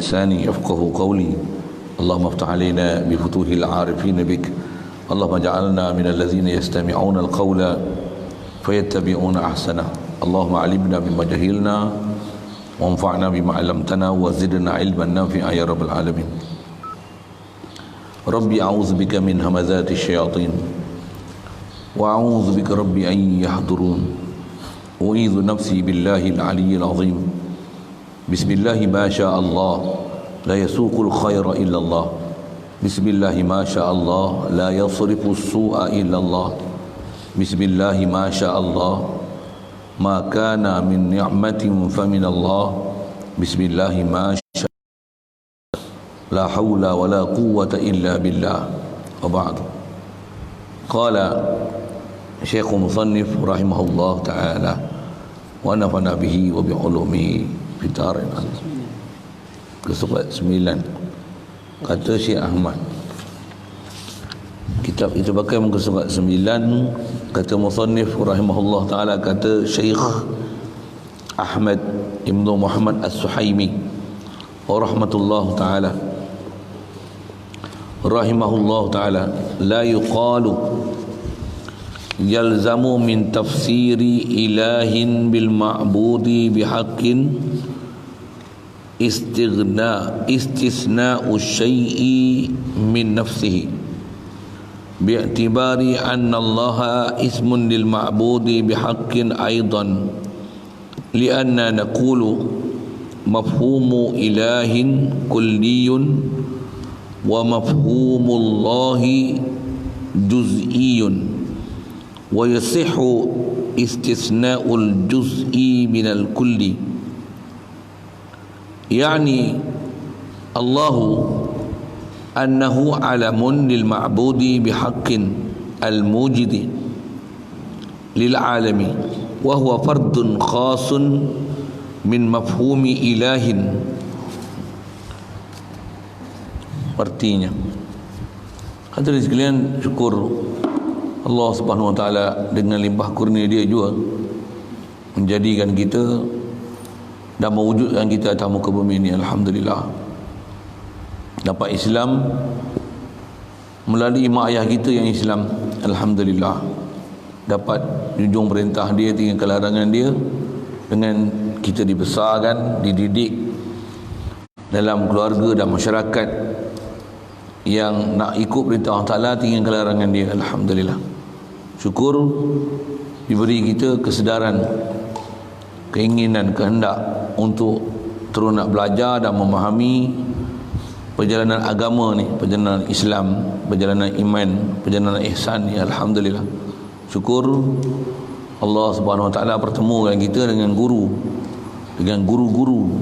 لساني يفقه قولي اللهم افتح علينا بفتوح العارفين بك اللهم اجعلنا من الذين يستمعون القول فيتبعون أحسنه اللهم علمنا بما جهلنا وانفعنا بما علمتنا وزدنا علما نافعا يا رب العالمين ربي أعوذ بك من همزات الشياطين وأعوذ بك ربي أن يحضرون أعيذ نفسي بالله العلي العظيم بسم الله ما شاء الله لا يسوق الخير إلا الله بسم الله ما شاء الله لا يصرف السوء إلا الله بسم الله ما شاء الله ما كان من نعمة فمن الله بسم الله ما شاء لا حول ولا قوة إلا بالله وبعد قال شيخ مصنف رحمه الله تعالى ونفعنا به وبعلومه في الدارين kesurat 9 kata Syekh Ahmad kitab itu pakai muka surat 9 kata musannif rahimahullah taala kata Syekh Ahmad Ibnu Muhammad As-Suhaimi wa rahmatullah taala rahimahullah taala la yuqalu yalzamu min tafsiri ilahin bil ma'budi bihaqqin istisna'u syai'i min nafsihi bi'tibari anna allaha ismun lil ma'budi bihaqqin aidan lianna naqulu mafhumu ilahin kulliyun wa mafhumullahi juz'iyyun wa yasihhu istisna'ul juz'i minal kulli يعني الله أنه علم للمعبود بحق الموجد للعالم وهو فرد خاص من مفهوم إله. Artinya hadirin sekalian, syukur Allah Subhanahu wa taala dengan limpah kurnia dia juga menjadikan kita dan mewujudkan kita atas muka bumi ini. Alhamdulillah dapat Islam melalui mak ayah kita yang Islam. Alhamdulillah dapat junjung perintah dia, tinggalkan larangan dia, dengan kita dibesarkan, dididik dalam keluarga dan masyarakat yang nak ikut perintah Allah Ta'ala, tinggalkan larangan dia. Alhamdulillah syukur diberi kita kesedaran, keinginan, kehendak untuk terus nak belajar dan memahami perjalanan agama ni, perjalanan Islam, perjalanan iman, perjalanan ihsan ni. Alhamdulillah syukur Allah Subhanahu wa taala pertemukan kita dengan guru-guru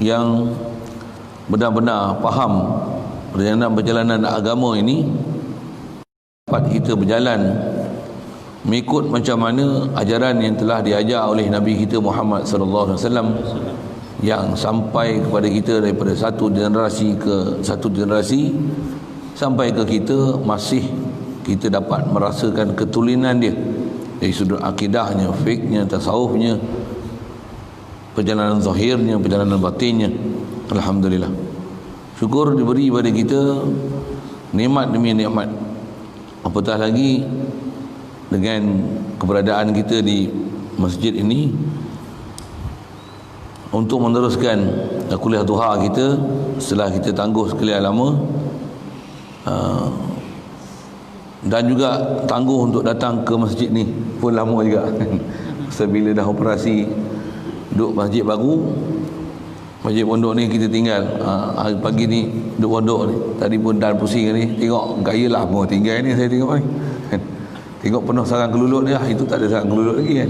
yang benar-benar faham perjalanan agama ini, dapat kita berjalan mengikut macam mana ajaran yang telah diajar oleh Nabi kita Muhammad sallallahu alaihi wasallam, yang sampai kepada kita daripada satu generasi ke satu generasi sampai ke kita, masih kita dapat merasakan ketulinan dia dari sudut akidahnya, fiknya, tasawufnya, perjalanan zahirnya, perjalanan batinnya. Alhamdulillah syukur diberi kepada kita nikmat demi nikmat, apatah lagi dengan keberadaan kita di masjid ini untuk meneruskan kuliah duha kita setelah kita tangguh sekian lama, dan juga tangguh untuk datang ke masjid ni pun lama juga. Sebila dah operasi duduk masjid baru, masjid pondok ni kita tinggal hari pagi ni duduk pondok ni, tadi pun dah pusing ni, tengok gaya lah mau tinggal ni, saya tengok ni tengok penuh sarang kelulut dia, itu tak ada sarang kelulut lagi kan.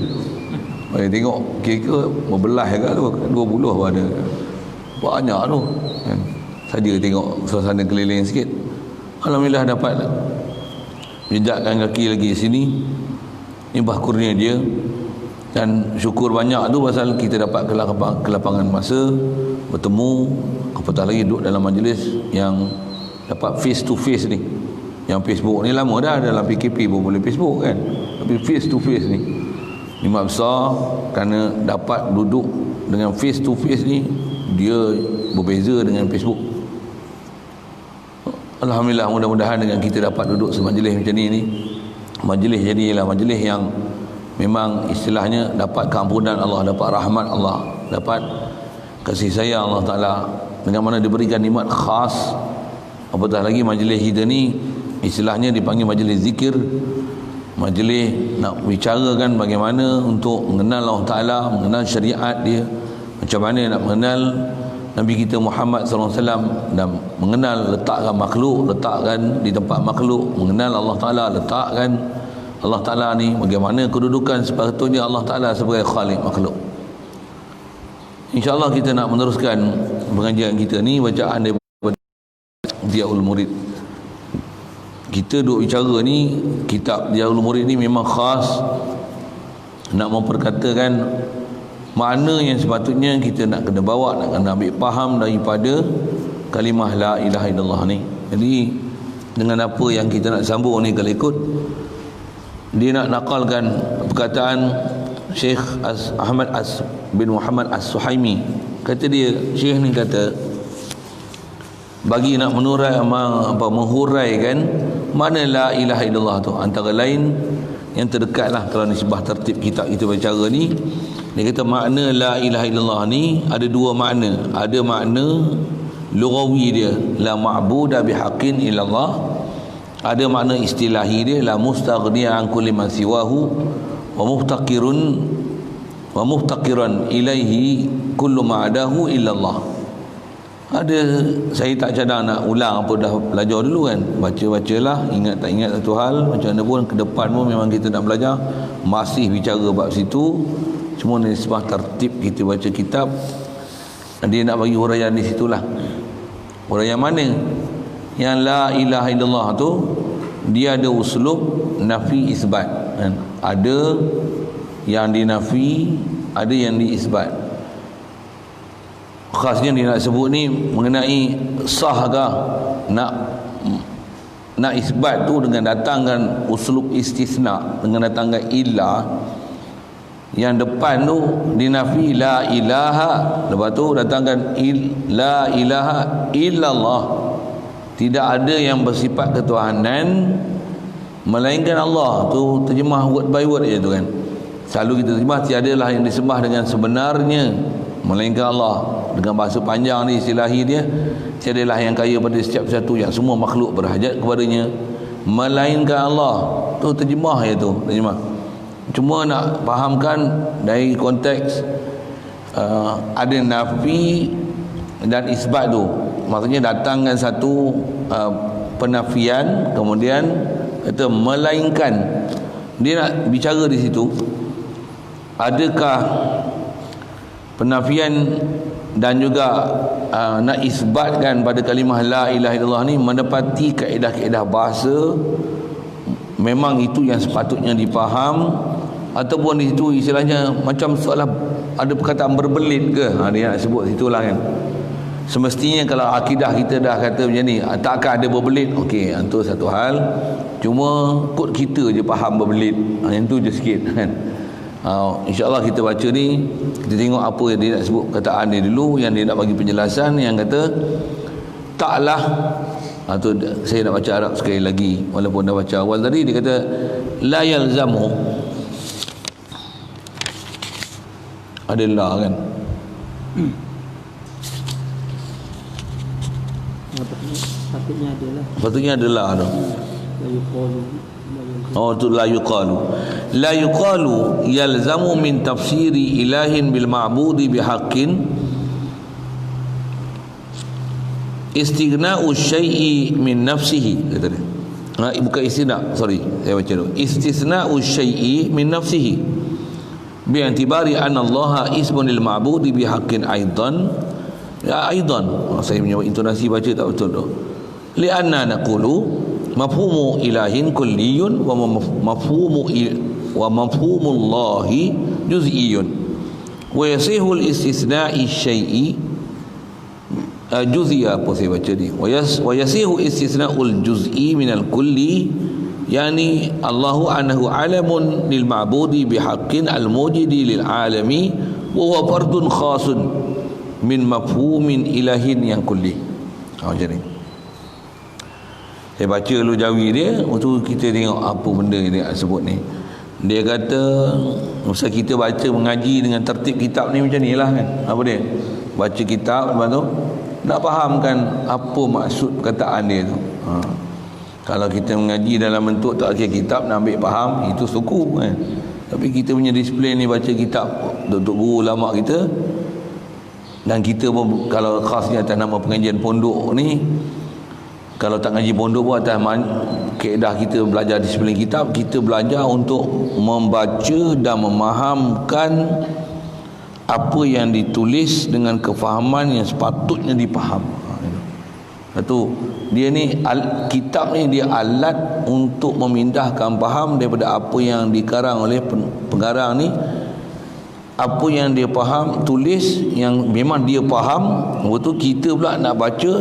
Tengok kira-kira berbelah juga tu, 20 pun ada, banyak tu kan. Saja tengok suasana keliling sikit. Alhamdulillah dapat jejakkan kaki lagi sini, ni bah kurnia dia, dan syukur banyak tu pasal kita dapat kelapangan masa bertemu, apatah lagi duduk dalam majlis yang dapat face to face ni. Yang Facebook ni lama dah, dalam PKP pun boleh Facebook kan, tapi face to face ni nikmat besar kerana dapat duduk dengan face to face ni. Dia berbeza dengan Facebook. Alhamdulillah, mudah-mudahan dengan kita dapat duduk semajlis macam ni majlis jadilah majlis yang memang istilahnya dapat keampunan Allah, dapat rahmat Allah, dapat kasih sayang Allah Ta'ala, dengan mana diberikan nikmat khas. Apatah lagi majlis kita ni istilahnya dipanggil majlis zikir, majlis nak bicarakan bagaimana untuk mengenal Allah Ta'ala, mengenal syariat dia, macam mana nak mengenal Nabi kita Muhammad SAW, dan mengenal letakkan makhluk, letakkan di tempat makhluk, mengenal Allah Ta'ala, letakkan Allah Ta'ala ni bagaimana kedudukan sepatutnya Allah Ta'ala sebagai khalik makhluk. InsyaAllah kita nak meneruskan pengajian kita ni bacaan daripada Diyaul Murid. Kita duk bicara ni, kitab Diyaul Murid ni memang khas nak memperkatakan makna yang sepatutnya kita nak kena bawa, nak kena ambil faham daripada kalimah la ilaha illallah ni. Jadi dengan apa yang kita nak sambung ni, kalau ikut dia nak nakalkan perkataan Syekh Ahmad bin Muhammad As-Suhaimi. Kata dia, Syekh ni kata, bagi nak menghuraikan mana la ilaha illallah tu, antara lain yang terdekat lah kalau nisbah tertib kitab kita bicara ni, dia kata makna la ilaha illallah ni ada dua makna. Ada makna lughawi dia, la ma'buda bihaqqin illallah. Ada makna istilahi dia, la mustaghniya an kulli man siwahu wa muhtaqiran ilaihi kullu ma'adahu illallah. Ada, saya tak cadang nak ulang apa dah belajar dulu kan, bacalah, ingat tak ingat satu hal, macam mana pun ke depan pun memang kita nak belajar, masih bicara bab situ. Cuma nisbah tertib kita baca kitab, dia nak bagi huraian di situlah. Huraian mana? Yang la ilaha illallah tu dia ada uslub nafi isbat kan? Ada yang dinafi, ada yang diisbat. Khasnya dia nak sebut ni mengenai sahkah nak isbat tu dengan datangkan uslub istisna, dengan datangkan illa. Yang depan tu dinafi la ilaha, lepas tu datangkan la ilaha illallah. Tidak ada yang bersifat ketuhanan melainkan Allah. Tu terjemah word by word je tu kan. Selalu kita terjemah tiadalah yang disembah dengan sebenarnya melainkan Allah. Dengan bahasa panjang ni, istilahi dia, tiadalah yang kaya pada setiap satu yang semua makhluk berhajat kepadanya melainkan Allah. Tu terjemah je tu, terjemah. Cuma nak fahamkan dari konteks ada nafi dan isbat tu, maksudnya datangkan satu penafian, kemudian kata melainkan. Dia nak bicara di situ, adakah penafian dan juga nak isbatkan pada kalimah la ilaha illallah ni mendapati kaedah-kaedah bahasa, memang itu yang sepatutnya dipaham, ataupun di situ istilahnya macam seolah ada perkataan berbelit ke, dia nak sebut situlah kan. Semestinya kalau akidah kita dah kata macam ni, takkan ada berbelit, okey, itu satu hal. Cuma kod kita je faham berbelit, yang tu je sikit kan. InsyaAllah kita baca ni, kita tengok apa yang dia nak sebut perkataan dia dulu, yang dia nak bagi penjelasan, yang kata taklah. Tu saya nak baca Arab sekali lagi, walaupun dah baca awal tadi. Dia kata la yalzamu, ada la kan, patutnya ada la tu. Oh tu la yuqalu yalzamu min tafsiri ilahin bil ma'budi bihaqqin istighna'u syai'i min nafsihi, kata dia. Bukan istisna, sorry, saya baca dulu. Istisna'u syai'i min nafsihi bi'antibari anna Allah ismun lil ma'budi bihaqqin aidan. Ya aidan, saya punya intonasi baca tak betul tu. Li'anna naqulu mafhumu ilahin kulliyun wa mafhumullahi juz'iyyun wa yasihul istisna'i syai'i juz'iyya, apa saya baca ni, wa yasihu istisna'ul juz'i minal kulli, yani Allahu annahu alamun lil ma'budi bihaqqin al mujidi lil alami wa huwa fardun khasun min mafhumin ilahin yang kulli. Macam ni. Saya baca dulu jawi dia, waktu kita tengok apa benda dia sebut ni. Dia kata masa kita baca mengaji dengan tertib kitab ni macam ni lah kan. Apa dia? Baca kitab, lepas tu nak fahamkan apa maksud perkataan dia tu. Kalau kita mengaji dalam bentuk tak kira kitab, nak ambil faham, itu suku kan. Tapi kita punya display ni baca kitab untuk guru ulama kita, dan kita pun kalau khasnya atas nama pengajian pondok ni, kalau tak ngaji pondok pun atas kaedah kita belajar disiplin kitab, kita belajar untuk membaca dan memahamkan apa yang ditulis dengan kefahaman yang sepatutnya dipaham. Satu, dia ni kitab ni dia alat untuk memindahkan faham daripada apa yang dikarang oleh pengarang ni, apa yang dia faham tulis yang memang dia faham, lepas tu kita pula nak baca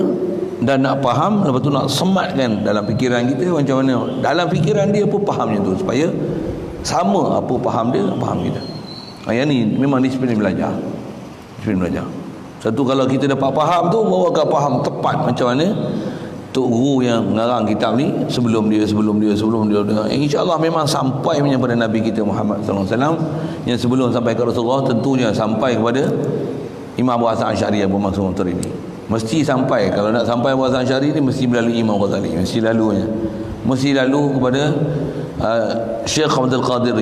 dan nak faham, lepas tu nak sematkan dalam fikiran kita macam mana dalam fikiran dia pun fahamnya tu, supaya sama apa faham dia, faham kita. Yang ni memang disiplin belajar. Disiplin belajar. Satu, kalau kita dapat faham tu, baru akan faham tepat macam mana tok guru yang mengarang kitab ni sebelum dia insya-Allah memang sampai punya pada Nabi kita Muhammad sallallahu alaihi wasallam, yang sebelum sampai ke Rasulullah tentunya sampai kepada Imam Abu Hasan Asy'ari Abu Mansur Maturidi. Mesti sampai. Kalau nak sampai Abu Hasan Asy'ari ni mesti melalui Imam Ghazali, mesti lalu kepada Syekh Abdul Qadir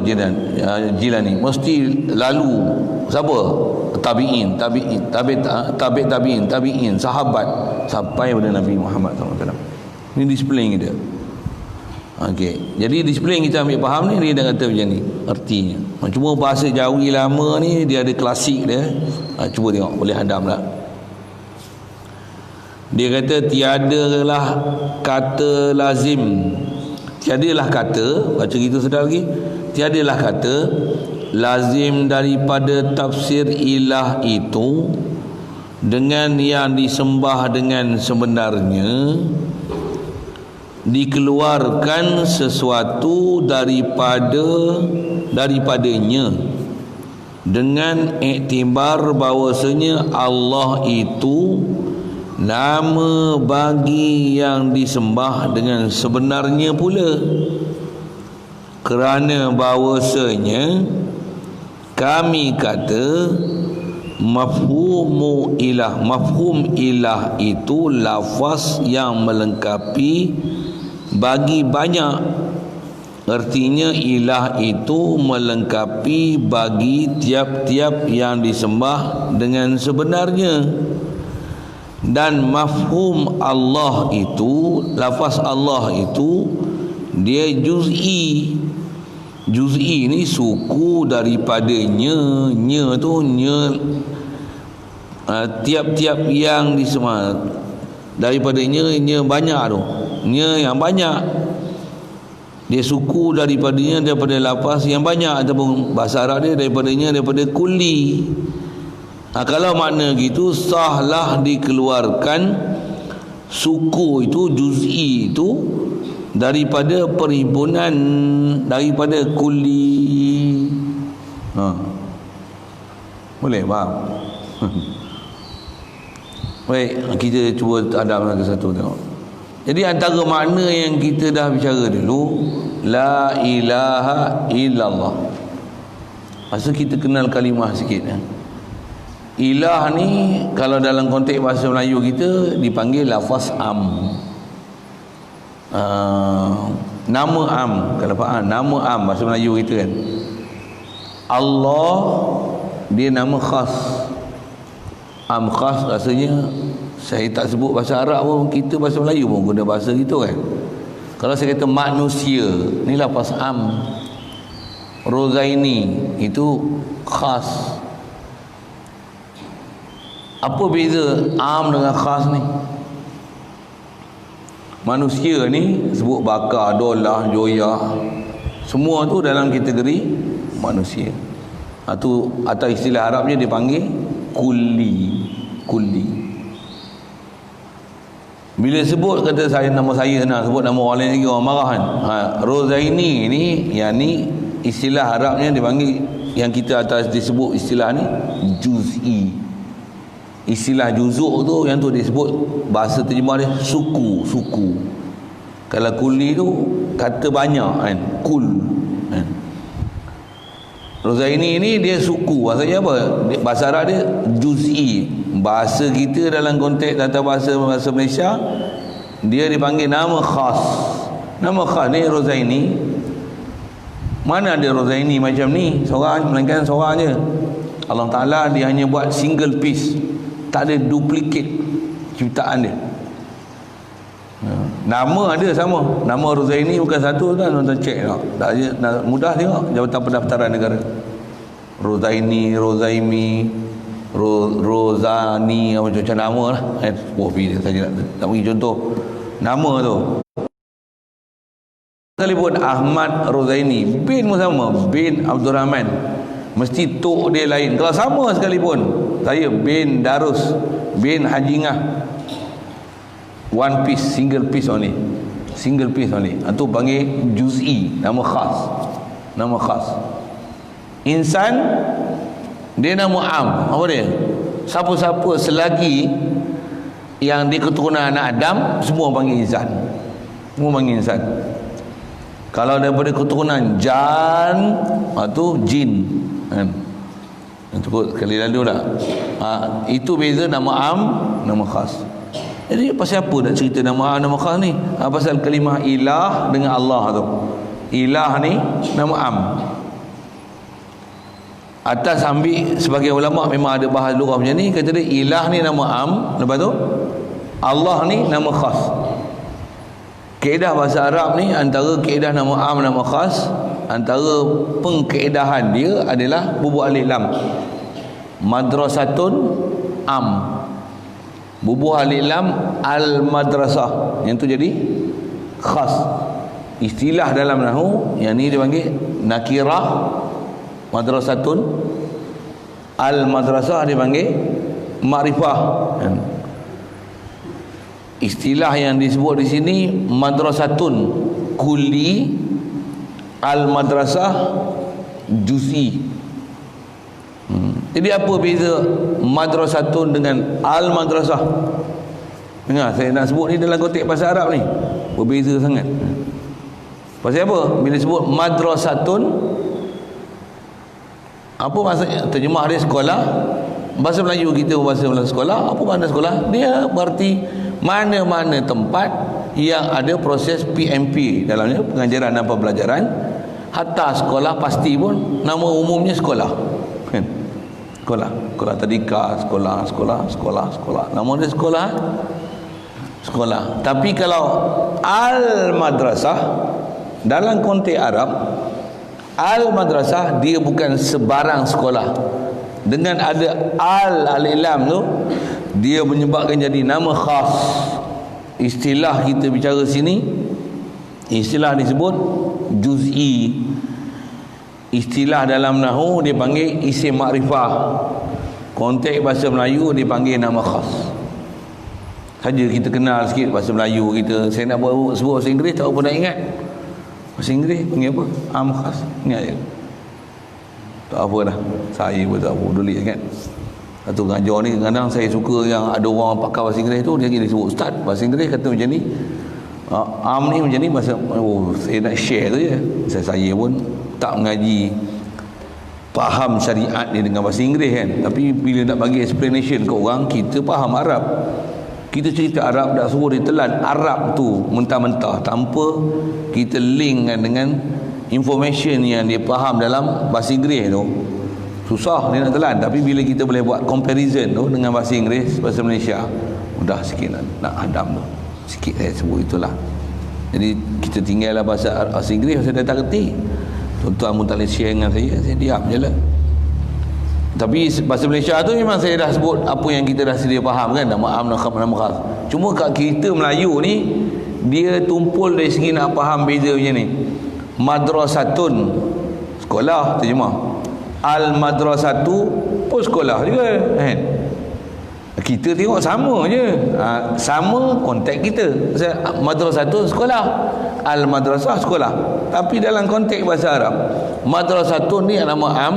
Jilani, mesti lalu siapa? Tabi'in, sahabat, sampai pada Nabi Muhammad SAW. Ini disiplin kita. Okey. Jadi disiplin kita ambil faham ni, dia dah kata macam ni artinya. Cuma bahasa Jawi lama ni dia ada klasik dia. Cuba tengok, boleh hadam tak? Dia kata tiadalah kata lazim. Tiadalah kata, baca gitu sedar lagi. Tiadalah kata lazim daripada tafsir ilah itu dengan yang disembah dengan sebenarnya dikeluarkan sesuatu daripadanya dengan iktibar bahawasanya Allah itu nama bagi yang disembah dengan sebenarnya pula, kerana bahawasanya kami kata mafhum ilah itu lafaz yang melengkapi bagi banyak. Artinya ilah itu melengkapi bagi tiap-tiap yang disembah dengan sebenarnya. Dan mafhum Allah itu, lafaz Allah itu dia juz'i. Juz'i ni suku daripadanya, tiap-tiap yang disembah daripadanya, banyak tu, yang banyak, dia suku daripadanya, daripada lafaz yang banyak, ataupun bahasa Arab dia daripada kulli. Kalau makna gitu, sahlah dikeluarkan suku itu, juz'i itu daripada perhimpunan, daripada kulli. Boleh faham? Baik, kita cuba adab lagi satu tengok. Jadi antara makna yang kita dah bicara dulu, la ilaha illallah. Masa kita kenal kalimah sikit ya. Ilah ni kalau dalam konteks bahasa Melayu kita dipanggil lafaz am. Nama am, kalau faham nama am bahasa Melayu kita kan. Allah dia nama khas. Am khas rasanya saya tak sebut bahasa Arab pun, kita bahasa Melayu pun guna bahasa gitu kan. Kalau saya kata manusia, ni lafaz am. Rozaini itu khas. Apa beza am dengan khas ni? Manusia ni sebut bakar, dolah, joyah, semua tu dalam kategori manusia. Itu atau istilah Arabnya dipanggil kulli. Bila sebut kata saya nama saya nak sebut nama orang lain lagi, orang marah kan. Rozaini ni, yang ni istilah Arabnya dipanggil, yang kita atas disebut istilah ni juz'i. Istilah juzuk tu, yang tu disebut, bahasa terjemah dia suku. Kalau kuli tu kata banyak kan, kul kan. Rozaini ni dia suku. Maksudnya apa? Bahasa Arab dia juz'i. Bahasa kita dalam konteks tata bahasa Malaysia, dia dipanggil nama khas. Nama khas ni Rozaini. Mana ada Rozaini macam ni seorang, melainkan seorang je. Allah Ta'ala dia hanya buat single piece, tak ada duplicate ciptaan dia. Nama ada sama. Nama Rozaini bukan satu kan, tuan-tuan cek tengok. Tak je, mudah tengok Jabatan Pendaftaran Negara. Rozaini, Rozaimi, Rozani, macam nama lah. Dia saja nak bagi contoh nama tu. Sekalipun Ahmad Rozaini, bin pun sama, bin Abdul Rahman, mesti tok dia lain. Kalau sama sekalipun, saya bin Darus, bin Hajingah, one piece, single piece only. Itu panggil juz'i, nama khas. Insan dia nama am. Apa dia? Siapa-siapa selagi yang di keturunan anak Adam, semua panggil insan. Kalau daripada keturunan jan, itu jin kan. Itu kali lalu dah. Itu beza nama am, nama khas. Jadi pasal apa nak cerita nama am, nama khas ni? Pasal kalimah ilah dengan Allah tu. Ilah ni nama am. Atas ambil sebagai ulama memang ada bahas lugah macam ni, kata dia ilah ni nama am, lepas tu Allah ni nama khas. Kaedah bahasa Arab ni, antara kaedah nama am, nama khas, antara pengkaedahan dia adalah bubuh alif lam. Madrasatun am, bubuh alif lam al madrasah, yang tu jadi khas. Istilah dalam nahwu yang ni dipanggil nakirah. Madrasatun al madrasah dipanggil makrifah. Istilah yang disebut di sini madrasatun kulli, al madrasah juz'i. Jadi apa beza madrasatun dengan al madrasah? Dengar, saya nak sebut ni dalam konteks bahasa Arab ni berbeza sangat. Pasal apa? Bila sebut madrasatun, apa maksudnya? Terjemah dia sekolah. Bahasa Melayu kita bahasa Melayu sekolah. Apa makna sekolah? Dia berarti mana-mana tempat yang ada proses PMP dalamnya, pengajaran dan pembelajaran. Hatta sekolah pasti pun nama umumnya sekolah kan? Sekolah tadika, sekolah. Nama dia sekolah. Tapi kalau al madrasah dalam konteks Arab, al madrasah dia bukan sebarang sekolah. Dengan ada alif lam tu, dia menyebabkan jadi nama khas. Istilah kita bicara sini, istilah disebut juz'i. Istilah dalam nahwu dia panggil isim makrifah. Konteks bahasa Melayu dia panggil nama khas. Saja kita kenal sikit bahasa Melayu kita. Saya nak sebut bahasa Inggeris tak apa nak ingat. Bahasa Inggeris panggil apa? Am khas. Ingat je. Tak apa dah. Saya pun tak apa peduli sangat. Satu ngajar ni kadang saya suka yang ada orang pakar bahasa Inggeris tu, dia sebut ustaz bahasa Inggeris kata macam ni. Am ni macam ni, bahasa saya nak share tu je. Saya pun tak mengaji faham syariat ni dengan bahasa Inggeris kan. Tapi bila nak bagi explanation ke orang, kita faham Arab. Kita cerita Arab, tak suruh dia telan Arab tu mentah-mentah tanpa kita link dengan information yang dia faham dalam bahasa Inggeris tu. Susah dia nak telan. Tapi bila kita boleh buat comparison tu dengan bahasa Inggeris, bahasa Malaysia, mudah sikit nak hadam tu. Sikit saya sebut itulah. Jadi kita tinggallah bahasa Inggeris, saya dah tak kerti. Tuan-tuan pun tak boleh share dengan saya diam je lah. Tapi bahasa Malaysia tu memang saya dah sebut apa yang kita dah sedia faham kan, nama am, nama khas. Cuma kat kita Melayu ni, dia tumpul dari segi nak faham beza macam ni. Madrasatun sekolah terjemah, al madrasatu pun sekolah juga kan. Kita tengok sama je, sama konteks kita. Madrasatun sekolah, al madrasah sekolah. Tapi dalam konteks bahasa Arab, madrasatun ni nama am,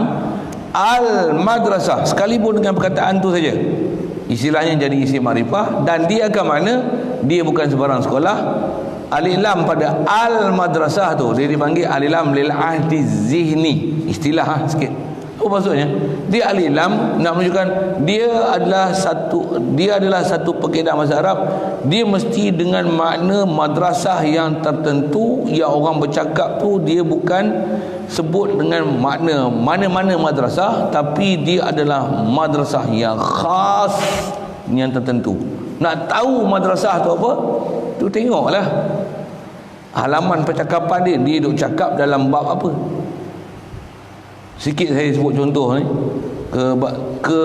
al madrasah sekalipun dengan perkataan tu saja. istilahnya jadi isim makrifah, dan dia akan makna dia bukan sebarang sekolah. Alif lam pada al madrasah tu dia dipanggil alif lam lil ahdi zihni, istilah sikit. Apa maksudnya? Dia alif lam nak menunjukkan dia adalah satu perkataan bahasa Arab. Dia mesti dengan makna madrasah yang tertentu, yang orang bercakap tu dia bukan sebut dengan makna mana-mana madrasah, tapi dia adalah madrasah yang khas, yang tertentu. Nak tahu madrasah tu apa? Tu tengoklah halaman percakapan dia duk cakap dalam bab apa. Sikit saya sebut contoh ni, ke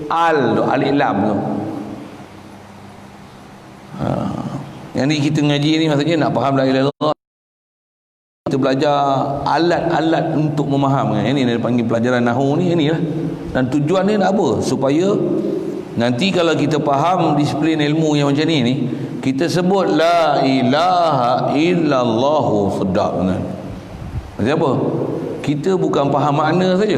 alif lam tu. Yang ni kita ngaji ni maksudnya nak faham la ilaha illallah, kita belajar alat-alat untuk memahamkan. Ini dia panggil pelajaran nahwu ni, inilah. Dan tujuan dia nak apa? Supaya nanti kalau kita faham disiplin ilmu yang macam ni, kita sebut la ilaha illallah, sedap kan. Maksudnya apa? Kita bukan faham makna saja,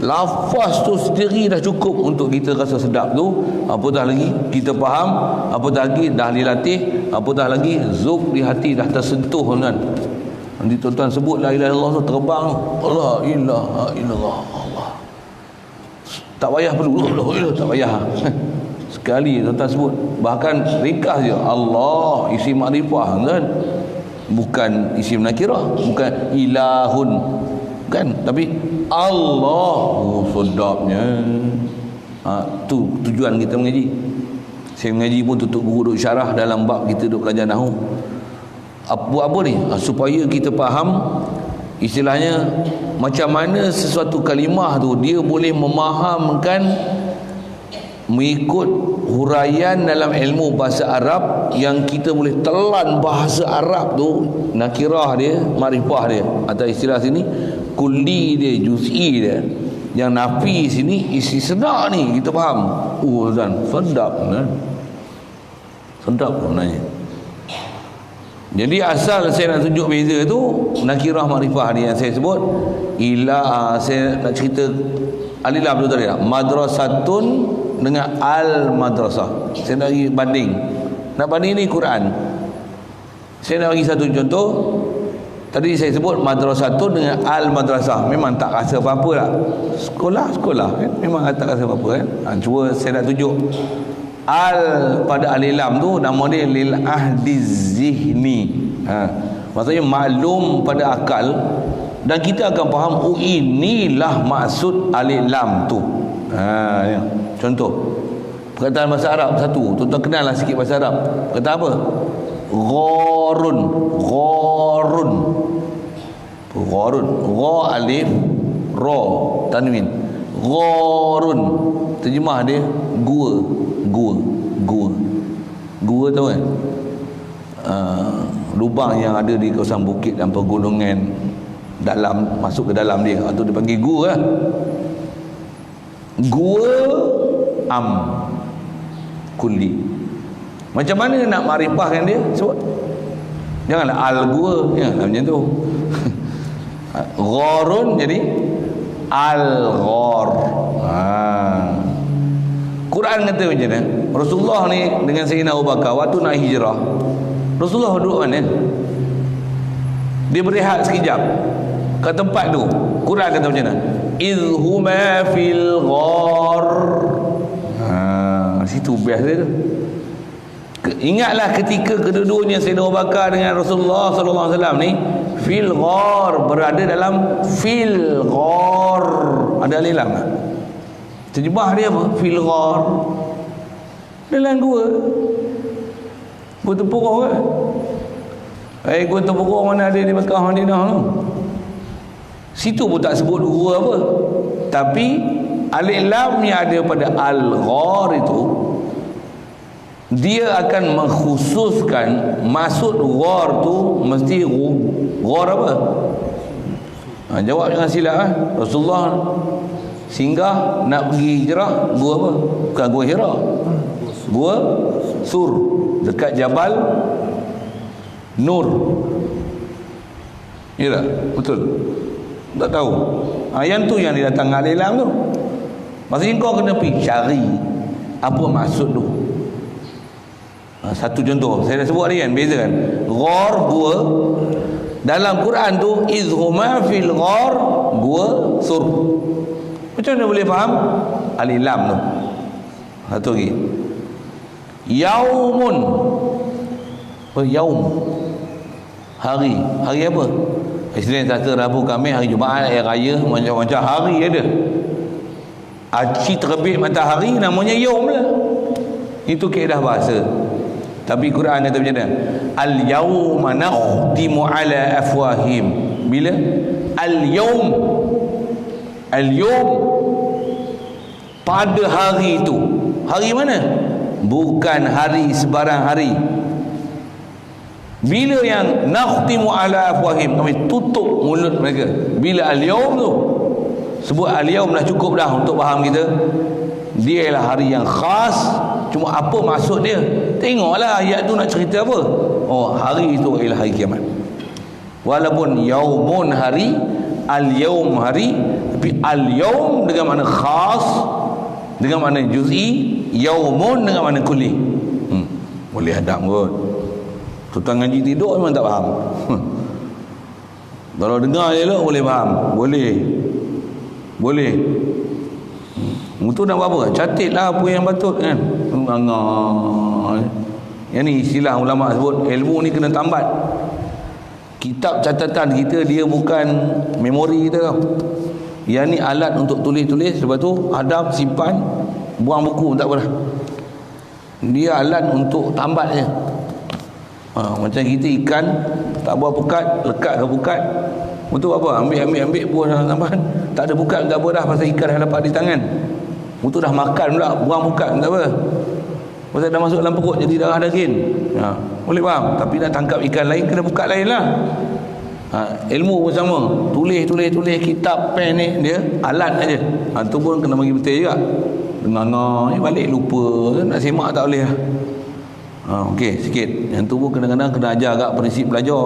lafaz tu sendiri dah cukup untuk kita rasa sedap tu. Apatah lagi kita faham, apatah lagi dah dilatih, apatah lagi zuk di hati dah tersentuh kan. Nanti tuan-tuan sebut la ilaha illallah tu terbang, la ilaha illallah, Allah. Tak payah perlu tak payah. Sekali tuan-tuan sebut, bahkan ringkas je Allah isim makrifah kan, bukan isim nakirah, bukan ilahun kan, tapi Allah. Oh, sedapnya. Tu tujuan kita mengaji. Saya mengaji pun tutup guru duk syarah dalam bab kita duk belajar nahwu. Apa ni? Supaya kita faham istilahnya macam mana sesuatu kalimah tu dia boleh memahamkan mengikut huraian dalam ilmu bahasa Arab, yang kita boleh telan bahasa Arab tu, nakirah dia, makrifah dia, atau istilah sini kulli dia, juz'i dia. Yang nafi sini isi sedap ni kita faham. Dan sedap kan? Sedap sebenarnya. Jadi asal saya nak tunjuk beza tu, nakirah makrifah ni yang saya sebut. Saya nak cerita alif lam tu tadi, madrasatun dengan al madrasah. Saya nak bagi banding. Nak banding ni Quran. Saya nak bagi satu contoh. Tadi saya sebut madrasatun dengan al madrasah. Memang tak rasa apa-apa lah. Sekolah kan? Memang tak rasa apa-apa kan? Cuba saya nak tunjuk. Al pada alif lam tu nama dia lil ahdi zihni. Maksudnya maklum pada akal, dan kita akan faham inilah maksud alif lam tu. Ya. Contoh perkataan bahasa Arab satu, tuan-tuan kenal lah sikit bahasa Arab. Kata apa? Gharun. Gha alif ra tanwin. Gharun. Terjemah dia gua tahu kan? Lubang yang ada di kawasan bukit dan pegunungan dalam, masuk ke dalam dia, atau dipanggil gua lah. Gua kulli. Macam mana nak makrifahkan dia? Sebut. Janganlah al gua, janganlah macam tu. Gharun jadi al-ghar. Quran kata macam mana? Rasulullah ni dengan Sayyidina Abu Bakar waktu nak hijrah, Rasulullah duduk mana? Dia berehat sekejap kat tempat tu. Quran kata macam mana? Idhuma fil ghar. Situ biasa tu. Ingatlah ketika kedua-duanya Sayyidina Abu Bakar dengan Rasulullah sallallahu alaihi wasallam ni fil ghar, berada dalam fil ghar. Ada alif lam tak? Terjemah dia apa? Fil ghar. Dalam gua. Gua Tempurung kan? Gua Tempurung mana ada di Mekah Madinah tu? Situ pun tak sebut gua apa. Tapi alif lam yang ada pada al-ghar itu, dia akan mengkhususkan maksud ghar tu mesti ghar apa? Jawab jangan silap Rasulullah singgah nak pergi hijrah gua apa? Bukan gua Hira, gua Sur, dekat Jabal Nur. Ya tak? Betul? Tak tahu. Yang tu yang dia datang alif lam tu. Maksudnya kau kena pergi cari Apa maksud tu? Satu contoh saya dah sebut tadi kan, beza kan. Ghar, gua. Dalam Quran tu izhuma fil ghar, gua sur. Macam mana boleh faham? Alif lam tu. Satu lagi. Yaumun. Apa yaum? Hari. Hari apa? Isnin, Selasa, Rabu, Khamis, hari Jumaat, hari raya, macam-macam hari ada. Aci terbit matahari namanya yaum lah. Itu kaedah bahasa. Tapi Quran kata macam mana? Al-yawma nakhtimu ala afwahim. Bila? Al-yawm. Al-yawm. Pada hari itu. Hari mana? Bukan hari sebarang hari. Bila yang nakhtimu ala afwahim, kami tutup mulut mereka. Bila al-yawm tu. Sebut al-yawm dah cukup dah untuk faham kita. Dia ialah hari yang khas. Cuma apa maksud dia? Tengoklah ayat tu nak cerita apa. Oh, hari itu ialah hari kiamat. Walaupun yaumun hari, al-yaum hari, tapi al-yaum dengan makna khas, dengan makna juz'i, yaumun dengan makna kulli. Boleh hadap kot. Tuan ngaji tidur memang tak faham. Kalau dengar je lah boleh faham. Boleh. Itu nak buat apa? Catatlah apa yang patut kan. Yang ni istilah ulama sebut, ilmu ni kena tambat. Kitab catatan kita dia bukan memori kita tau. Yang ni alat untuk tulis-tulis, lepas tu hadap, simpan, buang buku tak apa dah. Dia alat untuk tambat je. Macam kita ikan tak buat pukat, lekat ke pukat. Betul apa? Ambil buah dalam tambahan. Tak ada pukat tak apa dah, pasal ikan dah dapat di tangan. Betul dah makan pula, buang pukat tak apa. Pasal dah masuk dalam perut jadi darah daging. Boleh faham? Tapi nak tangkap ikan lain kena pukat lain lah. Ilmu pun sama. Tulis kitab, pen ni dia alat aja. Tu pun kena bagi betul juga. Dengar balik lupa, nak semak tak boleh lah. Okey, sikit. Yang tu pun kadang-kadang kena ajar agak prinsip belajar.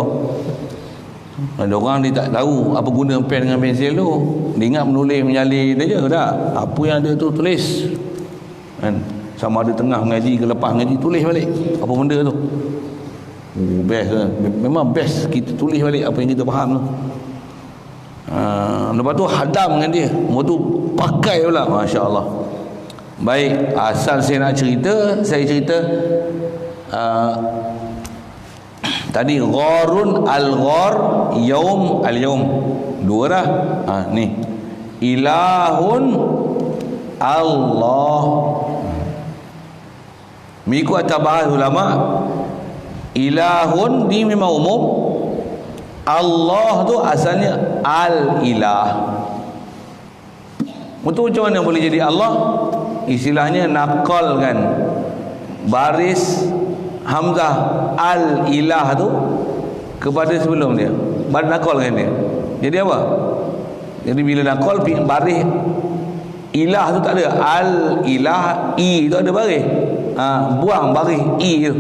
Ada orang dia tak tahu apa guna pen dengan pensil tu. Dia ingat menulis menyalin dia je dah. Apa yang ada tu tulis. Kan? Sama ada tengah mengaji ke lepas mengaji, tulis balik apa benda tu. Best lah. Memang best kita tulis balik apa yang kita faham tu. Lepas tu hadam dengan dia. Lepas tu pakai pula. Masya Allah. Baik, asal saya nak cerita, saya cerita tadi gharun al-ghar, yaum al-yaum. Dua dah. Ni. Ilahun Allah. Mengikut atas bahas ulama, ilahun ni memang umum. Allah tu asalnya al-ilah. Betul, macam mana boleh jadi Allah? Istilahnya nakalkan baris hamzah al-ilah tu kepada sebelum dia. Nakalkan dia. Jadi apa? Jadi bila nakal baris ilah tu tak ada. Al-ilah, i tu ada baris. Buang baris i tu.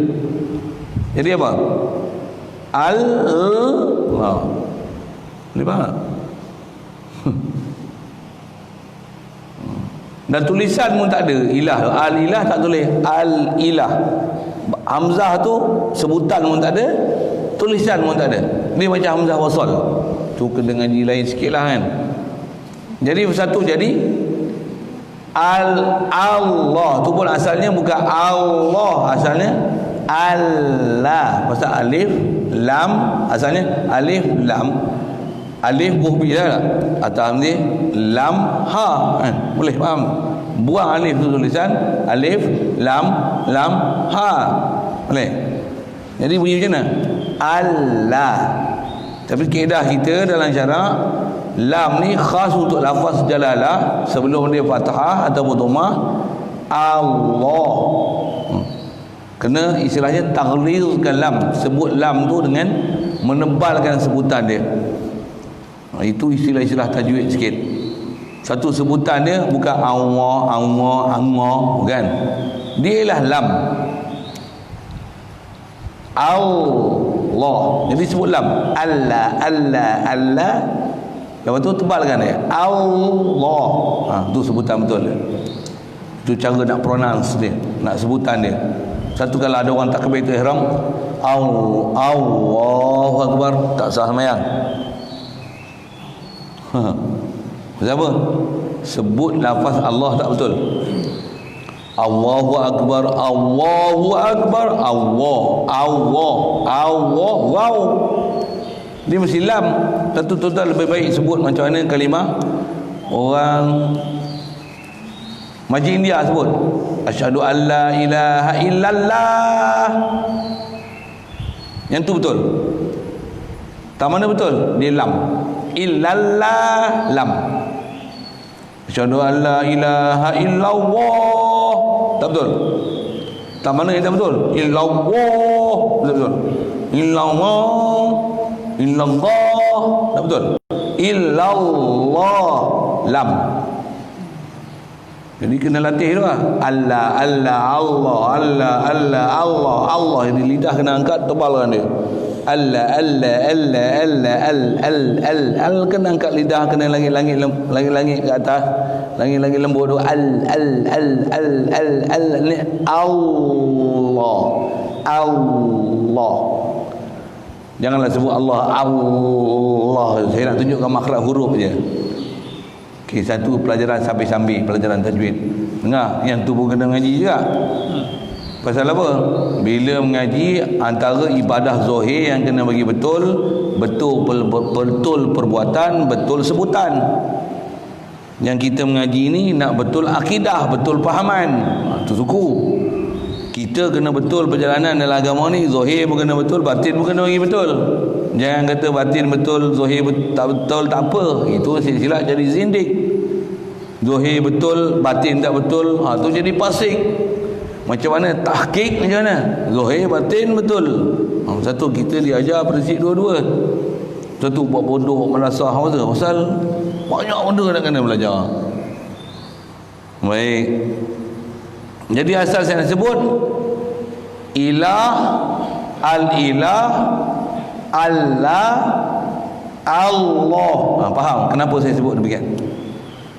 Jadi apa? Allah. Boleh faham? Dan tulisan pun tak ada ilah. Al-ilah tak tulis. Al-ilah. Hamzah tu sebutan pun tak ada, tulisan pun tak ada. Dia macam hamzah wasal. Tu kena ngaji lain sikit lah kan. Jadi satu jadi Allah tu pun asalnya bukan Allah, asalnya Allah. Pasal alif lam, asalnya alif lam. Alif buh bila atau hamzah lam ha kan? Boleh faham? Buang alif tu tulisan alif lam ha. Boleh? Jadi bunyi macam mana? Allah. Tapi kaedah kita dalam syarak, lam ni khas untuk lafaz jalalah sebelum dia fathah ataupun dhammah. Allah. Kena istilahnya taghlizkan lam, sebut lam tu dengan menebalkan sebutan dia. Itu istilah-istilah tajwid sikit. Satu sebutan dia bukan Allah, bukan. Dia ialah lam. Allah. Jadi sebut lam. Allah. Lepas tu tebalkan dia. Allah. Tu sebutan betul dia. Itu cara nak pronounce dia, nak sebutan dia. Satu kalau ada orang takbiratul ihram, Allahu Akbar, tak sah sembahyang. Kenapa? Sebut lafaz Allah tak betul. Allahu Akbar, Allahu Akbar, Allah, wow. Dia mesti lam. Satu total lebih baik sebut macam mana kalimah orang Majlis India sebut. Asyhadu an la ilaha illallah. Yang tu betul. Tak mana betul? Dia lam. Illallah lam. Asyhadu an la ilaha illallah. Tak betul. Tak mana yang tak betul? Illallah. Betul. Illallah. Illallah. Tak betul. Illallah lam. Jadi kena latih tu lah. Allah, Jadi lidah kena angkat, tebalkan dia. Allah, kena angkat lidah, kena langit-langit ke atas. Langit-langit lembut tu. Allah. Janganlah sebut Allah. Saya nak tunjukkan makhraj huruf je. Okey, satu pelajaran sambil-sambil, pelajaran tajwid. Dengar, yang tu pun kena mengaji juga. Pasal apa? Bila mengaji, antara ibadah zahir yang kena bagi betul perbuatan, betul sebutan. Yang kita mengaji ni nak betul akidah, betul pahaman. Itu suku. Kita kena betul perjalanan dalam agama ni, zahir pun kena betul, batin pun kena bagi betul. Jangan kata batin betul, zahir tak betul, tak apa. Itu silap jadi zindik. Zahir betul, batin tak betul, tu jadi fasik. Macam mana tahqiq, macam mana? Zahir, batin betul. Satu kita diajar prinsip dua-dua. Satu buat bodoh, buat malasah, pasal banyak benda nak kena belajar. Baik. Jadi asal saya nak sebut ilah, al-ilah, Allah, Allah. Faham kenapa saya sebut demikian?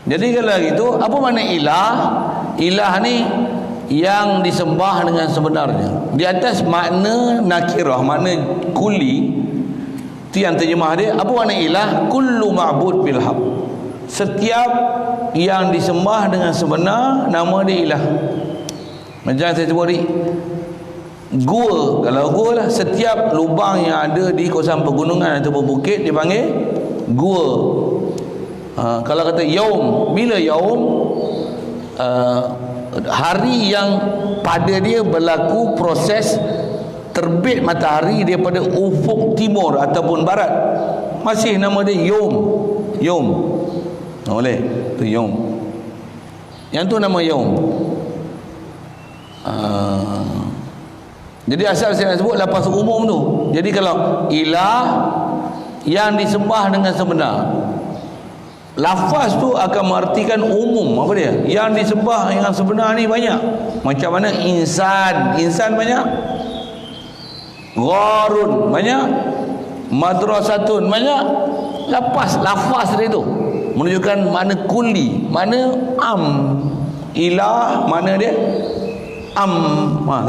Jadi kalau gitu, apa makna ilah? Ilah ni yang disembah dengan sebenarnya. Di atas makna nakirah, makna kuli, itu yang terjemah dia. Apa makna ilah? Kullu ma'bud bil haq. Setiap yang disembah dengan sebenar, nama dia ilah. Macam saya sebut ni, gua, kalau gua lah, setiap lubang yang ada di kawasan pegunungan atau bukit dipanggil gua. Kalau kata yaum, bila yaum? Hari yang pada dia berlaku proses terbit matahari daripada ufuk timur ataupun barat, masih nama dia yaum. Boleh tu yaum. Yang tu nama yaum. Jadi asal saya nak sebut lafaz umum tu. Jadi kalau ilah yang disembah dengan sebenar, lafaz tu akan mengartikan umum. Apa dia? Yang disembah dengan sebenar ni banyak. Macam mana insan banyak, gharun banyak, madrasatun banyak. Lafaz dia tu menunjukkan makna kulli, makna am. Ilah mana dia?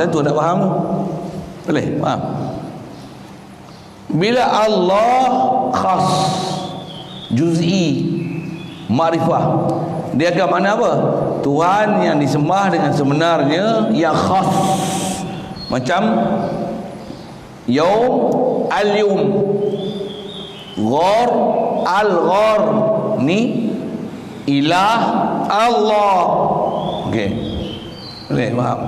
Tentu tak faham tu. Boleh faham? Bila Allah khas, juz'i, ma'rifah, dia akan makna apa? Tuhan yang disembah dengan sebenarnya, yang khas. Macam yaum, al-yum, ghar, al-ghar, ni ilah Allah. Okey, boleh faham?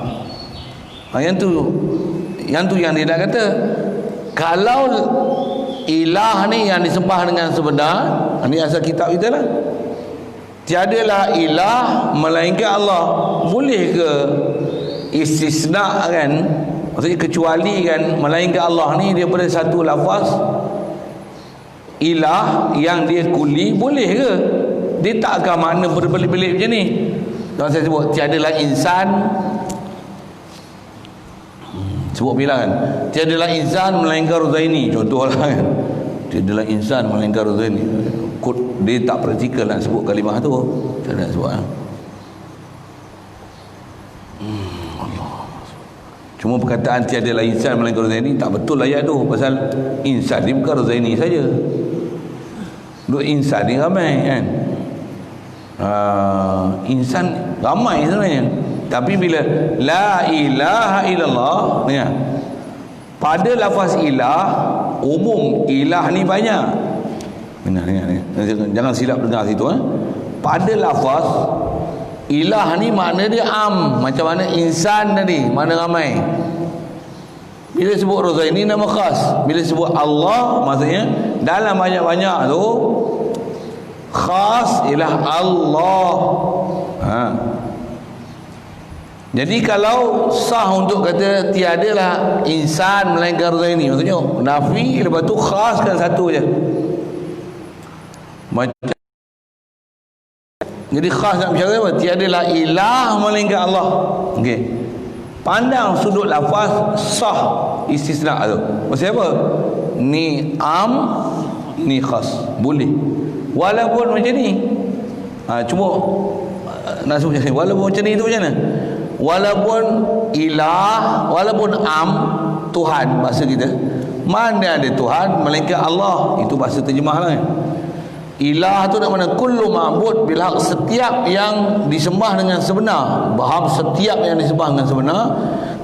Yang tu yang dia nak kata, kalau ilah ni yang disembah dengan sebenar, ni asal kitab kita lah, tiadalah ilah melainkan Allah. Boleh ke istisna kan, maksudnya kecuali kan, melainkan Allah ni daripada satu lafaz ilah yang dia kuli, boleh ke? Dia tak akan makna berbelit-belit macam ni. Kalau saya sebut tiadalah insan, sebut bilang kan, tiadalah insan melainkan Ruzaini, contohlah kan, tiadalah insan melainkan Ruzaini. Dia tak praktikal nak sebut kalimah tu, tak nak sebut. Cuma perkataan tiadalah insan melainkan Razaini tak betul ayat tu. Pasal insan ni bukan Razaini saja. Duk insan ni ramai kan. Insan ramai sebenarnya. Tapi bila la ilaha illallah ya, pada lafaz ilah umum, ilah ni banyak. Benar ni. Jangan silap dengar situ Pada lafaz ilah ni makna dia am, macam mana insan tadi, mana ramai. Bila sebut Razaini nama khas. Bila sebut Allah maksudnya dalam banyak-banyak tu khas ialah Allah. Jadi kalau sah untuk kata tiadalah insan melainkan Razaini, maksudnya nafi, lepas tu khaskan satu je. Macam jadi khas nak bicara apa? Tiadalah ilah melainkan Allah. Okey. Pandang sudut lafaz sah istisna tu. Maksud apa? Ni am, ni khas. Boleh. Walaupun macam ni. Cuma nak sebut macam ni. Walaupun macam ni tu macam mana? Walaupun ilah, walaupun am, Tuhan bahasa kita. Mana ada Tuhan melainkan Allah. Itu bahasa terjemah lah. Ilah tu nak mana? Kullu ma'bud bilhaq, setiap yang disembah dengan sebenar. Faham? Setiap yang disembah dengan sebenar.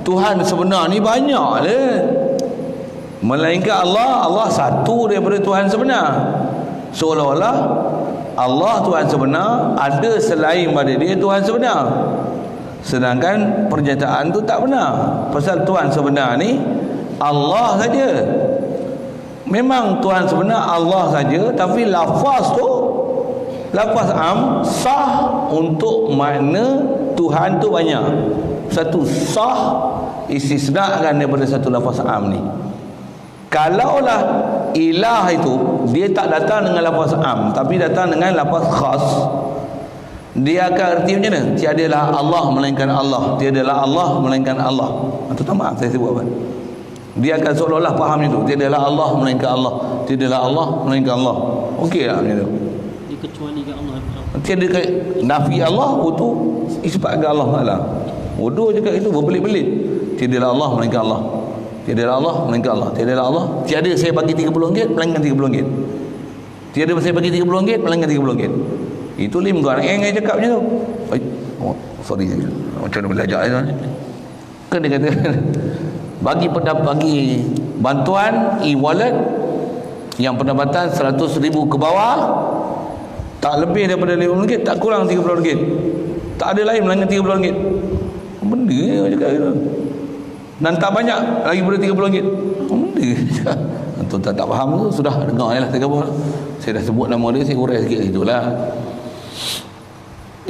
Tuhan sebenar ni banyak lah. Melainkan Allah, Allah satu daripada Tuhan sebenar. Seolah-olah Allah Tuhan sebenar, ada selain pada dia Tuhan sebenar. Sedangkan pernyataan tu tak benar. Pasal Tuhan sebenar ni Allah saja. Memang Tuhan sebenar Allah saja, tapi lafaz tu, lafaz am, sah untuk makna Tuhan tu banyak. Satu sah istisnakan daripada satu lafaz am ni. Kalaulah ilah itu dia tak datang dengan lafaz am, tapi datang dengan lafaz khas, dia akan erti macam mana? Tiadalah Allah melainkan Allah, tiadalah Allah melainkan Allah. Atau tak, maaf saya sebut apa? Dia akan seolah-olah faham itu. Tiadalah Allah melainkan Allah, tiadalah Allah melainkan Allah. Okey tak macam tu? Dikecualikan Allah. Tiada nafi Allah, itu isbatkan Allah Taala. Bodoh cakap itu berbelit-belit. Tiadalah Allah melainkan Allah, tiadalah Allah melainkan Allah, tiadalah Allah. Tiada saya bagi RM30 melainkan RM30. Tiada saya bagi RM30 melainkan RM30. Itu lim kau yang cakap macam tu. Oh, sorry. Macam mana belajar tu? Kan dia kata bagi bantuan e-wallet yang pendapatan RM100,000 ke bawah, tak lebih daripada RM50, tak kurang RM30. Tak ada lain melainkan RM30. Benda dia cakap gitu. Dan tak banyak lagi daripada RM30. Benda dia. Antum tak faham tu, sudah dengar je lah saya dah sebut nama dia, saya urai sikit itulah.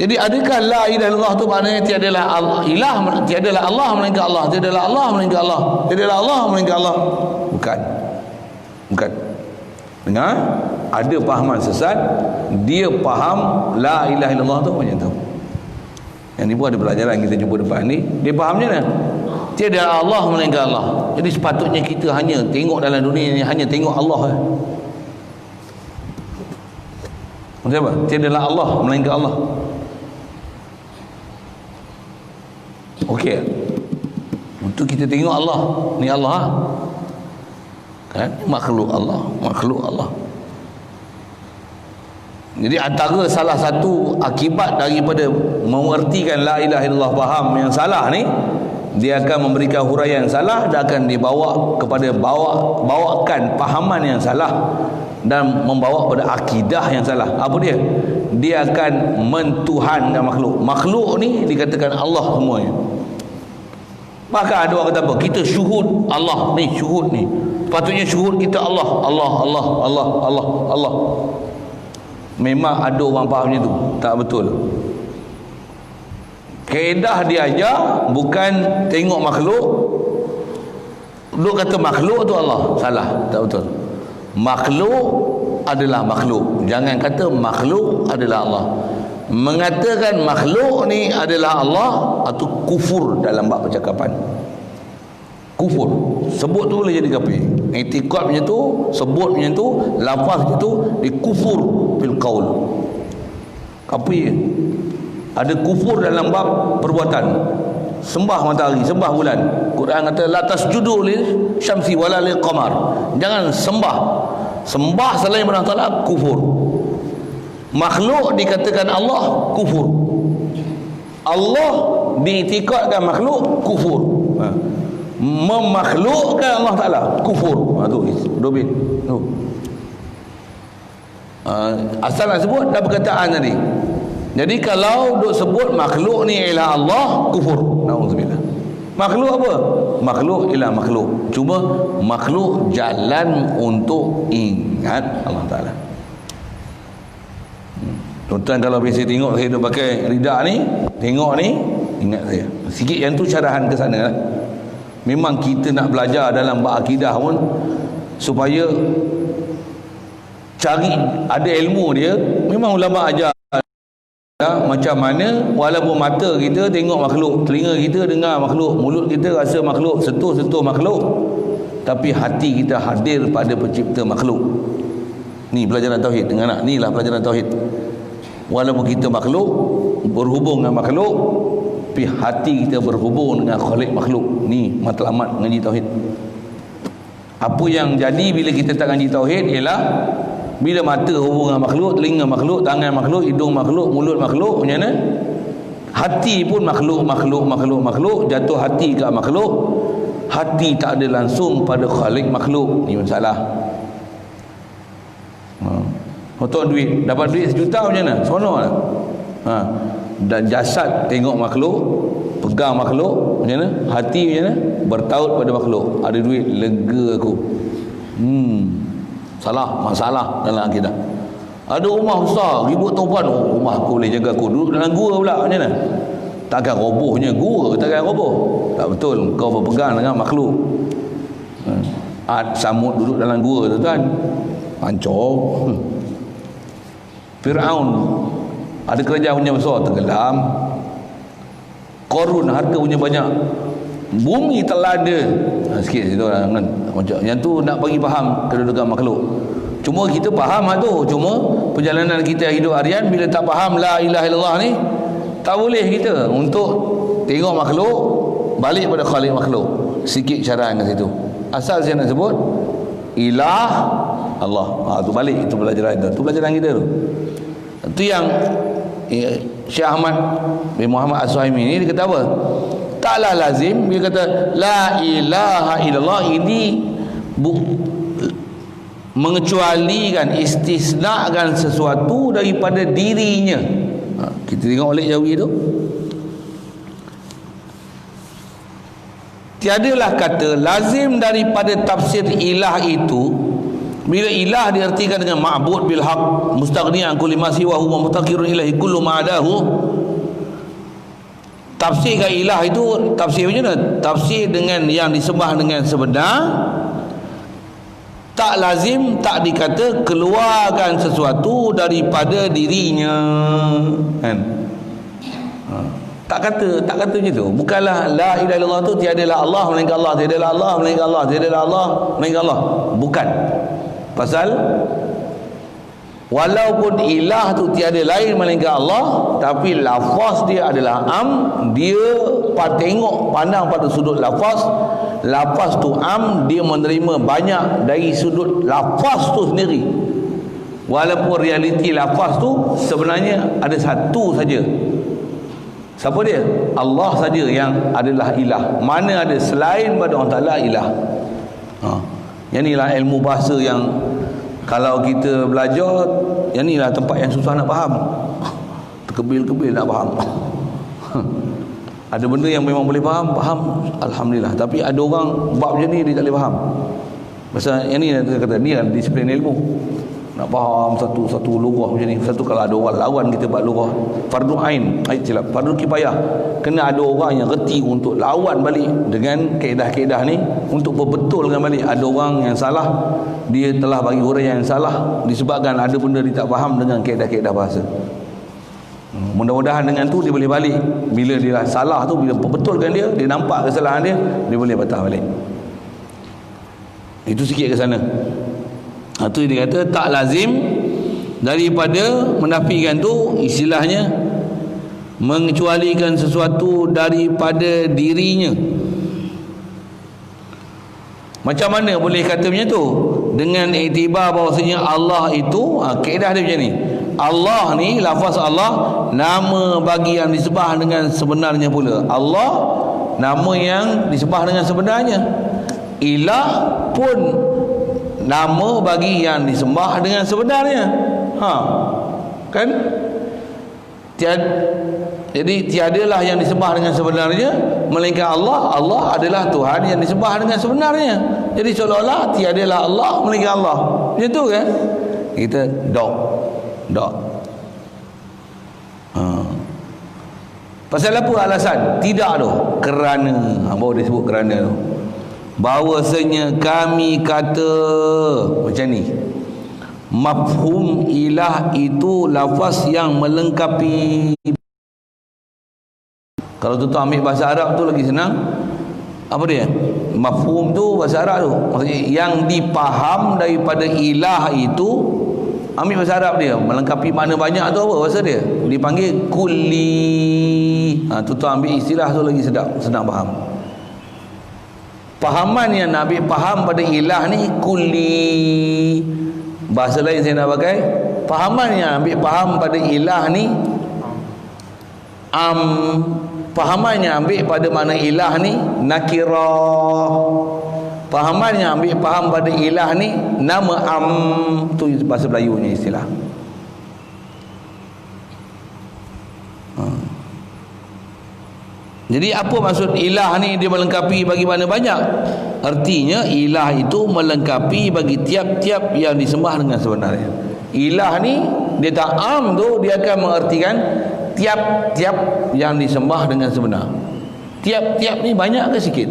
Jadi adakah la ilaha illallah tu maknanya tiadalah Allah, ilah, tiadalah Allah melainkan Allah, tiadalah Allah melainkan Allah, tiadalah Allah melainkan Allah? Bukan. Bukan. Dengar, ada fahaman sesat, dia faham la ilaha illallah tu macam tu. Yang ni pun ada pelajaran kita jumpa depan ni, dia faham macam mana? Tiadalah Allah melainkan Allah. Jadi sepatutnya kita hanya tengok dalam dunia ni, hanya tengok Allah. Maksud apa? Tiadalah Allah melainkan Allah. Okey. Untuk kita tengok Allah, ni Allah kan, makhluk Allah, makhluk Allah. Jadi antara salah satu akibat daripada mengertikan la ilaha illallah faham yang salah ni, dia akan memberikan huraian salah dan akan dibawa kepada bawakan fahaman yang salah dan membawa pada akidah yang salah. Apa dia? Dia akan mentuhankan makhluk. Makhluk ni dikatakan Allah semuanya. Maka ada orang kata apa? Kita syuhud Allah ni, syuhud ni. Patutnya syuhud kita Allah, Allah, Allah, Allah, Allah, Allah. Memang ada orang faham macam tu. Tak betul. Kaedah dia ajar bukan tengok makhluk. Lu kata makhluk tu Allah. Salah, tak betul. Makhluk adalah makhluk. Jangan kata makhluk adalah Allah. Mengatakan makhluk ni adalah Allah atau kufur dalam bab percakapan. Kufur. Sebut tu boleh jadi kafir. I'tiqad macam tu, sebut macam tu, lafaz macam tu, dikufur bil qaul. Kafir. Ada kufur dalam bab perbuatan. Sembah matahari, sembah bulan. Quran kata la tasjudu lil syamsi wala lil qamar. Jangan sembah selain Allah Taala, kufur. Makhluk dikatakan Allah, kufur. Allah diiktikadkan makhluk, kufur. Memakhlukkan Allah Taala, kufur. Tu dobit. Tu. Asal nak sebut dah perkataan tadi. Jadi kalau duk sebut makhluk ni ialah Allah, kufur. Nauzubillah. Makhluk apa? Makhluk ialah makhluk. Cuma makhluk jalan untuk ingat Allah Taala. Tuan-tuan kalau biasa tengok saya duk pakai lidah ni, tengok ni, ingat saya. Sikit yang tu syarahan ke sana lah. Memang kita nak belajar dalam bab akidah pun supaya cari ada ilmu dia. Memang ulama ajar macam mana walaupun mata kita tengok makhluk, telinga kita dengar makhluk, mulut kita rasa makhluk, sentuh makhluk, tapi hati kita hadir pada pencipta makhluk. Ni pelajaran tauhid dengan anak. Inilah pelajaran tauhid. Walaupun kita makhluk, berhubung dengan makhluk, tapi hati kita berhubung dengan khalik makhluk. Ni matlamat ngaji tauhid. Apa yang jadi bila kita tak ngaji tauhid ialah bila mata hubung dengan makhluk, telinga makhluk, tangan makhluk, hidung makhluk, mulut makhluk, macam mana? Hati pun makhluk, jatuh hati ke makhluk. Hati tak ada langsung pada khalik makhluk. Ni masalah. Potong duit, dapat duit 1 juta macam mana? Seronok lah. Dan jasad tengok makhluk, pegang makhluk, macam mana? Hati macam mana? Bertaut pada makhluk. Ada duit, lega aku. Masalah dalam akidah. Ada rumah besar, ribut tuan, rumah aku boleh jaga aku. Duduk dalam gua pula, macam mana? Takkan robohnya gua, takkan roboh. Tak betul, kau berpegang dengan makhluk. Samud duduk dalam gua tu kan, hancur. Fir'aun ada kerajaan punya besar, tenggelam. Qarun harta punya banyak, bumi telada. Sikit situ lah, macam yang tu nak bagi faham kedudukan makhluk. Cuma kita faham lah tu. Cuma perjalanan kita hidup harian, bila tak faham la ilaha illallah ni, tak boleh kita untuk tengok makhluk balik pada khalik makhluk. Sikit syarahan kat situ. Asal saya nak sebut ilah Allah. Tu balik, itu pelajaran itu. Tu pelajaran kita tu. Itu yang Syekh Ahmad bin Muhammad As-Suhaimi ni dia kata apa? Taklah lazim dia kata la ilaha illallah ini mengecualikan, istisnakan sesuatu daripada dirinya. Kita tengok oleh Jawi tu, tiadalah kata lazim daripada tafsir ilah itu. Bila ilah diartikan dengan ma'bud bil haq, mustaghni an kulli ma siwa huwa muftaqirun ilahi kullu ma adahu. Tafsir ke ilah itu tafsir macam mana? Tafsir dengan yang disembah dengan sebenar. Tak lazim, tak dikata keluarkan sesuatu daripada dirinya, kan? Tak kata macam tu. Bukanlah la ilaha illallah tu tiadalah Allah melainkan Allah, tiadalah Allah melainkan Allah, tiadalah Allah melainkan Allah. Bukan. Pasal walaupun ilah tu tiada lain melainkan Allah, tapi lafaz dia adalah am. Dia tengok, pandang pada sudut lafaz. Lafaz tu am, dia menerima banyak dari sudut lafaz tu sendiri. Walaupun realiti lafaz tu sebenarnya ada satu saja. Siapa dia? Allah saja yang adalah ilah. Mana ada selain pada Allah Ta'ala ilah. Yang inilah ilmu bahasa yang kalau kita belajar, yang inilah tempat yang susah nak faham. Terkebil-kebil nak faham. Ada benda yang memang boleh faham, alhamdulillah. Tapi ada orang bab macam ni dia tak boleh faham. Pasal yang ni dia kata ni kan disiplin ilmu. Nak faham satu lugah macam ni. Satu kalau ada orang lawan kita buat lugah fardu ain, silap, fardu kifayah. Kena ada orang yang reti untuk lawan balik dengan kaedah-kaedah ni, untuk berbetulkan balik. Ada orang yang salah, dia telah bagi huraian yang salah disebabkan ada benda dia tak faham dengan kaedah-kaedah bahasa. Mudah-mudahan dengan tu dia boleh balik. Bila dia dah salah tu, bila berbetulkan dia nampak kesalahan dia boleh patah balik. Itu sikit ke sana. Itu dia kata tak lazim daripada menafikan tu, istilahnya mengecualikan sesuatu daripada dirinya. Macam mana boleh kata macam tu? Dengan iktibar bahawasanya Allah itu, kaedah dia macam ni. Allah ni, lafaz Allah, nama bagi yang disembah dengan sebenarnya pula. Allah, nama yang disembah dengan sebenarnya. Ilah pun nama bagi yang disembah dengan sebenarnya. Kan? Jadi tiadalah yang disembah dengan sebenarnya melainkan Allah. Allah adalah Tuhan yang disembah dengan sebenarnya. Jadi seolah-olah tiadalah Allah melainkan Allah. Macam tu kan? Kita dok. Pasal apa alasan? Tidak tu. Kerana, baru dia sebut kerana tu. Bahawasanya kami kata macam ni. Mafhum ilah itu lafaz yang melengkapi. Kalau tu ambil bahasa Arab tu lagi senang. Apa dia? Mafhum tu bahasa Arab tu. Maksudnya yang dipaham daripada ilah itu, ambil bahasa Arab dia, melengkapi makna banyak tu apa bahasa dia? Dipanggil kulli. Tu ambil istilah tu lagi senang faham. Pahaman yang nak ambil faham pada ilah ni kulli. Bahasa lain saya nak pakai, pahaman yang ambil faham pada ilah ni pahaman yang ambil pada makna ilah ni nakirah. Pahaman yang ambil faham pada ilah ni nama tu bahasa Melayunya istilah. Jadi apa maksud ilah ni dia melengkapi bagi mana banyak? Artinya ilah itu melengkapi bagi tiap-tiap yang disembah dengan sebenarnya. Ilah ni dia tak tu, dia akan mengertikan tiap-tiap yang disembah dengan sebenar. Tiap-tiap ni banyak ke sikit?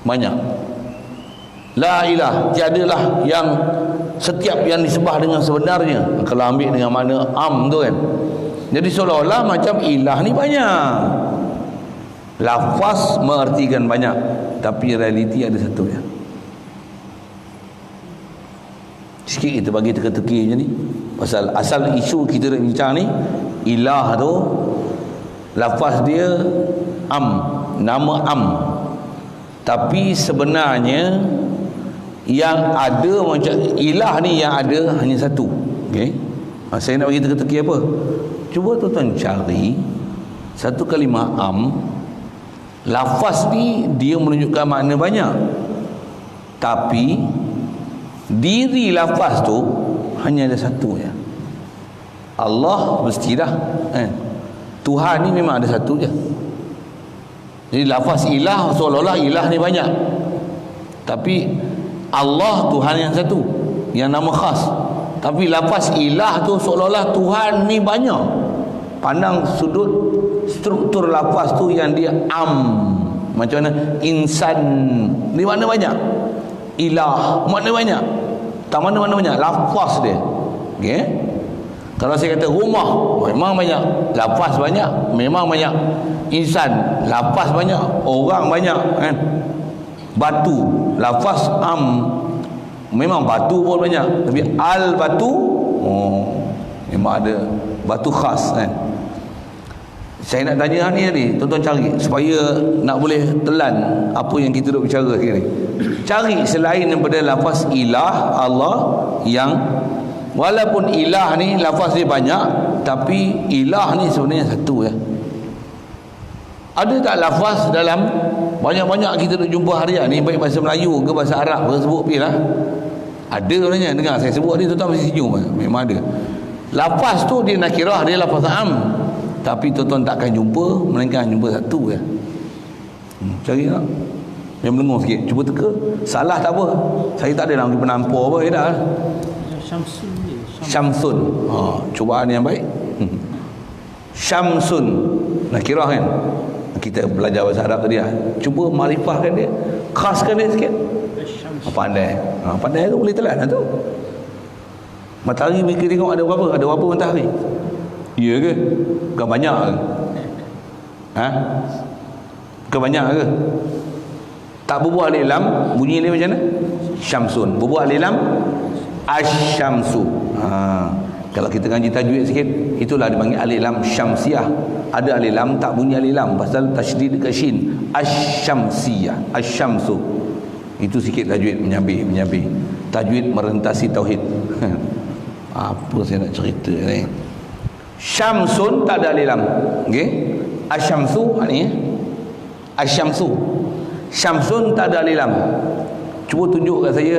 Banyak. La ilah, tiadalah yang setiap yang disembah dengan sebenarnya. Kalau ambil dengan mana tu kan. Jadi seolah-olah macam ilah ni banyak. Lafaz mengertikan banyak, tapi realiti ada satu je. Sikit kita bagi teka-teki je ni. Pasal asal isu kita nak bincang ni, ilah tu lafaz dia nama tapi sebenarnya yang ada macam ilah ni yang ada hanya satu. Okey. Saya nak bagi teka-teki apa? Cuba tuan-tuan cari satu kalimah lafaz ni dia menunjukkan makna banyak, tapi diri lafaz tu hanya ada satu je. Allah mestilah Tuhan ni memang ada satu je. Jadi lafaz ilah seolah-olah ilah ni banyak, tapi Allah Tuhan yang satu, yang nama khas. Tapi lafaz ilah tu seolah-olah Tuhan ni banyak. Pandang sudut struktur lafaz tu yang dia macam mana insan ni makna banyak, ilah makna banyak, tak mana banyak lafaz dia. Okey. Kalau saya kata rumah, memang banyak lafaz, banyak memang banyak. Insan lafaz banyak, orang banyak kan. Batu lafaz memang batu pun banyak, tapi al batu memang ada batu khas kan. Saya nak tanya ni tadi, tuan-tuan cari supaya nak boleh telan apa yang kita duk bicara sekarang ni. Cari selain daripada lafaz ilah Allah, yang walaupun ilah ni lafaz dia banyak, tapi ilah ni sebenarnya satu je. Ada tak lafaz dalam banyak-banyak kita duk jumpa harian ni, baik bahasa Melayu ke bahasa Arab ke, sebut pergi lah. Ada sebenarnya. Dengar saya sebut ni, tuan-tuan mesti senyum. Memang ada. Lafaz tu dia nakirah, dia lafaz tapi tuan-tuan takkan jumpa, melainkan jumpa satu je. Cari tak? Yang melengur sikit, cuba teka. Salah tak apa, saya tak ada nak penampar apa, ya dah. Syamsun. Cubaan yang baik. Syamsun nakirah kan. Kita belajar bahasa Arab tadi lah. Cuba makrifahkan dia, khaskan dia sikit. Pandai. Pandai tu boleh telan lah tu. Matahari mereka tengok ada berapa? Ada berapa matahari? Ya ke? Bukan banyak ke? Bukan banyak ke? Tak berbuah alif lam, bunyi dia macam mana? Syamsun. Berbuah alif lam, asyamsu. Kalau kita ngaji tajwid sikit, itulah dipanggil alif lam syamsiah. Ada alif lam tak bunyi alif lam, pasal tasydid dekat shin. Asyamsiyah, asyamsu. Itu sikit tajwid, menyambi. Tajwid merentasi tauhid. Apa saya nak cerita ni? Syamsun tak ada alif lam. Okey? Asyamsu ni. Asyamsu. Syamsun tak ada alif lam. Cuba tunjuk kat saya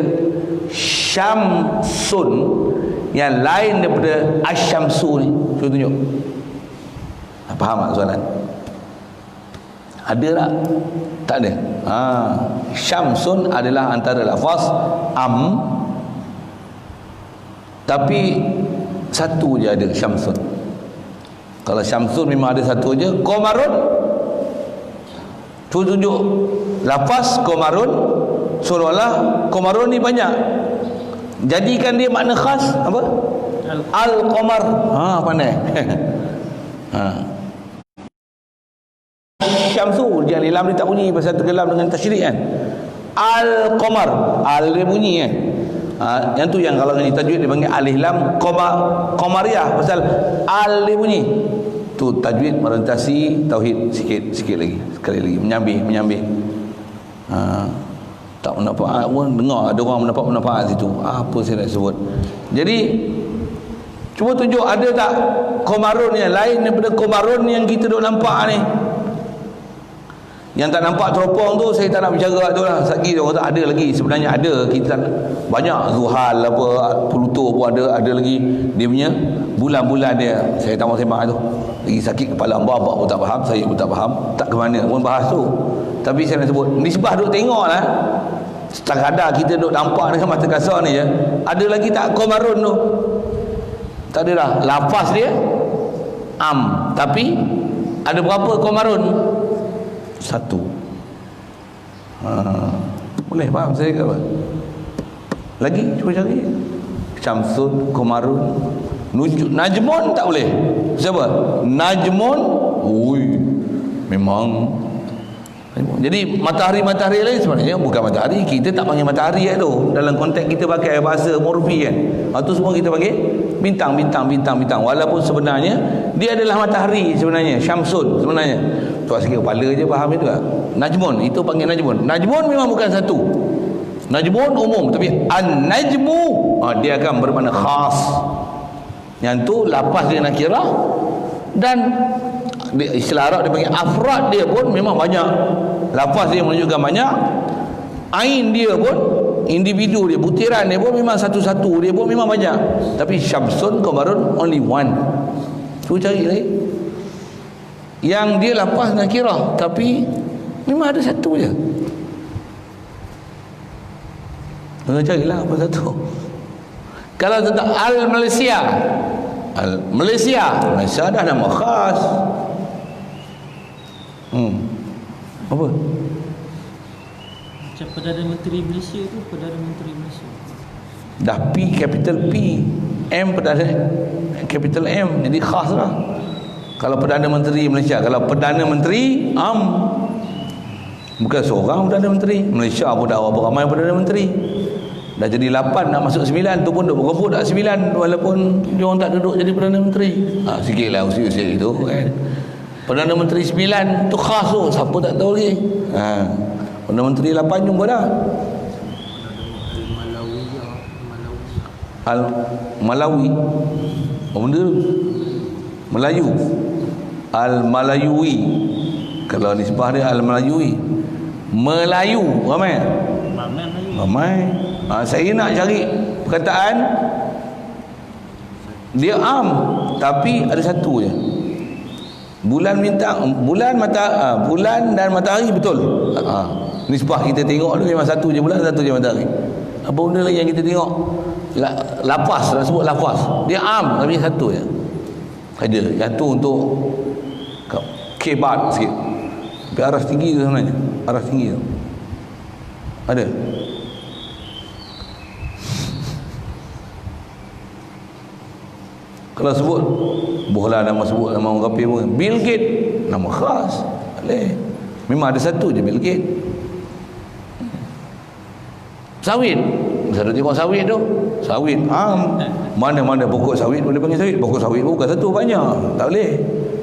syamsun yang lain daripada asyamsu ni. Cuba tunjuk. Faham tak soalan? Ada tak? Tak ada. Syamsun adalah antara lafaz am, tapi satu je ada syamsun. Kalau syamsun memang ada satu je. Qamarun, cuba tunjuk lafaz qamarun, seolah-olah qamarun ni banyak. Jadikan dia makna khas apa? Al-qamar. Pandai. Syamsu dia lam dia tak bunyi pasal tergelam dengan tasyrik kan. Al-qamar, al dia bunyi kan. Yang tu yang kalau di tajwid dia panggil alif lam qamariyah pasal al dia bunyi. Tu tajwid merentasi tauhid sikit lagi, sekali lagi menyambi. Tak manfaat pun dengar ada orang mendapat manfaat situ. Apa saya nak sebut. Jadi cuba tunjuk ada tak qamarun yang lain daripada qamarun yang kita duk nampak ni. Yang tak nampak teropong tu saya tak nak bicara tu lah. Sagi dia kata ada lagi, sebenarnya ada. Kita banyak Zuhal apa, Pluto pun ada lagi dia punya bulan-bulan dia. Saya tak mau sembang tu. Lagi sakit kepala abang pun tak faham, saya pun tak faham, tak ke mana pun bahas tu. Tapi saya nak sebut nisbah duk tengoklah. Sekadar kita duk nampak dengan mata kasar ni je. Ada lagi tak qamarun tu? Tak ada dah. Lafaz dia am, tapi ada berapa qamarun? Satu. Boleh faham saya ke apa? Lagi cuba cari. Syamsun, qamarun, najmun tak boleh. Siapa? Najmun. Memang. Jadi matahari lain sebenarnya bukan matahari. Kita tak panggil matahari tu. Dalam konteks kita pakai bahasa morfi kan. Itu semua kita panggil bintang. Walaupun sebenarnya dia adalah matahari sebenarnya. Syamsun sebenarnya. Tuan sikit kepala je faham itu tak? Najmun, itu panggil najmun. Najmun memang bukan satu. Najmun umum, tapi an-najmu dia akan bermakna khas. Yang tu lafaz dia nakirah dan istilah Arab dia panggil afrad dia pun memang banyak. Lafaz dia menunjukkan banyak. Ain dia pun individu dia, butiran dia pun memang satu-satu, dia pun memang banyak. Tapi syamsun qamarun only one. Tu cari lagi. Yang dia lafaz nakirah tapi memang ada satu je. Kena carilah apa satu. Kalau tentang Al-Malaysia dah nama khas. Apa? Macam Perdana Menteri Malaysia tu, Perdana Menteri Malaysia. Dah P, capital P, M, Perdana capital M, jadi khas lah. Kalau Perdana Menteri Malaysia, kalau Perdana Menteri bukan seorang Perdana Menteri. Malaysia pun dah berapa ramai Perdana Menteri. Dah jadi 8 nak masuk 9 tu pun duk berebut dah 9 walaupun dia orang tak duduk jadi Perdana Menteri. Sikitlah usia-usia itu kan. Perdana Menteri 9 tu khas tu, siapa tak tahu lagi. Perdana Menteri 8 jumpa dah. Al-Malawi. Apa benda tu? Melayu. Al-Malayui. Kalau nisbah dia Al-Malayui. Melayu ramai. Saya nak cari perkataan dia am tapi ada satu je. Bulan bintang, bulan dan matahari betul. Nisbah kita tengok tu memang satu je bulan, satu je matahari. Apa benda lagi yang kita tengok? Lafaz, dah sebut lafaz. Dia am tapi satu je. Ada. Yang tu untuk kebat sikit. Tapi aras tinggi tu sebenarnya. Aras tinggi tu. Ada. Kalau sebut bolehlah nama sebut nama orang kafir pun. Bill Gates nama khas. Boleh. Memang ada satu je Bill Gates. Sawit. Saya tengok sawit tu. Sawit. Mana-mana pokok sawit boleh panggil sawit. Pokok sawit bukan satu, banyak. Tak boleh.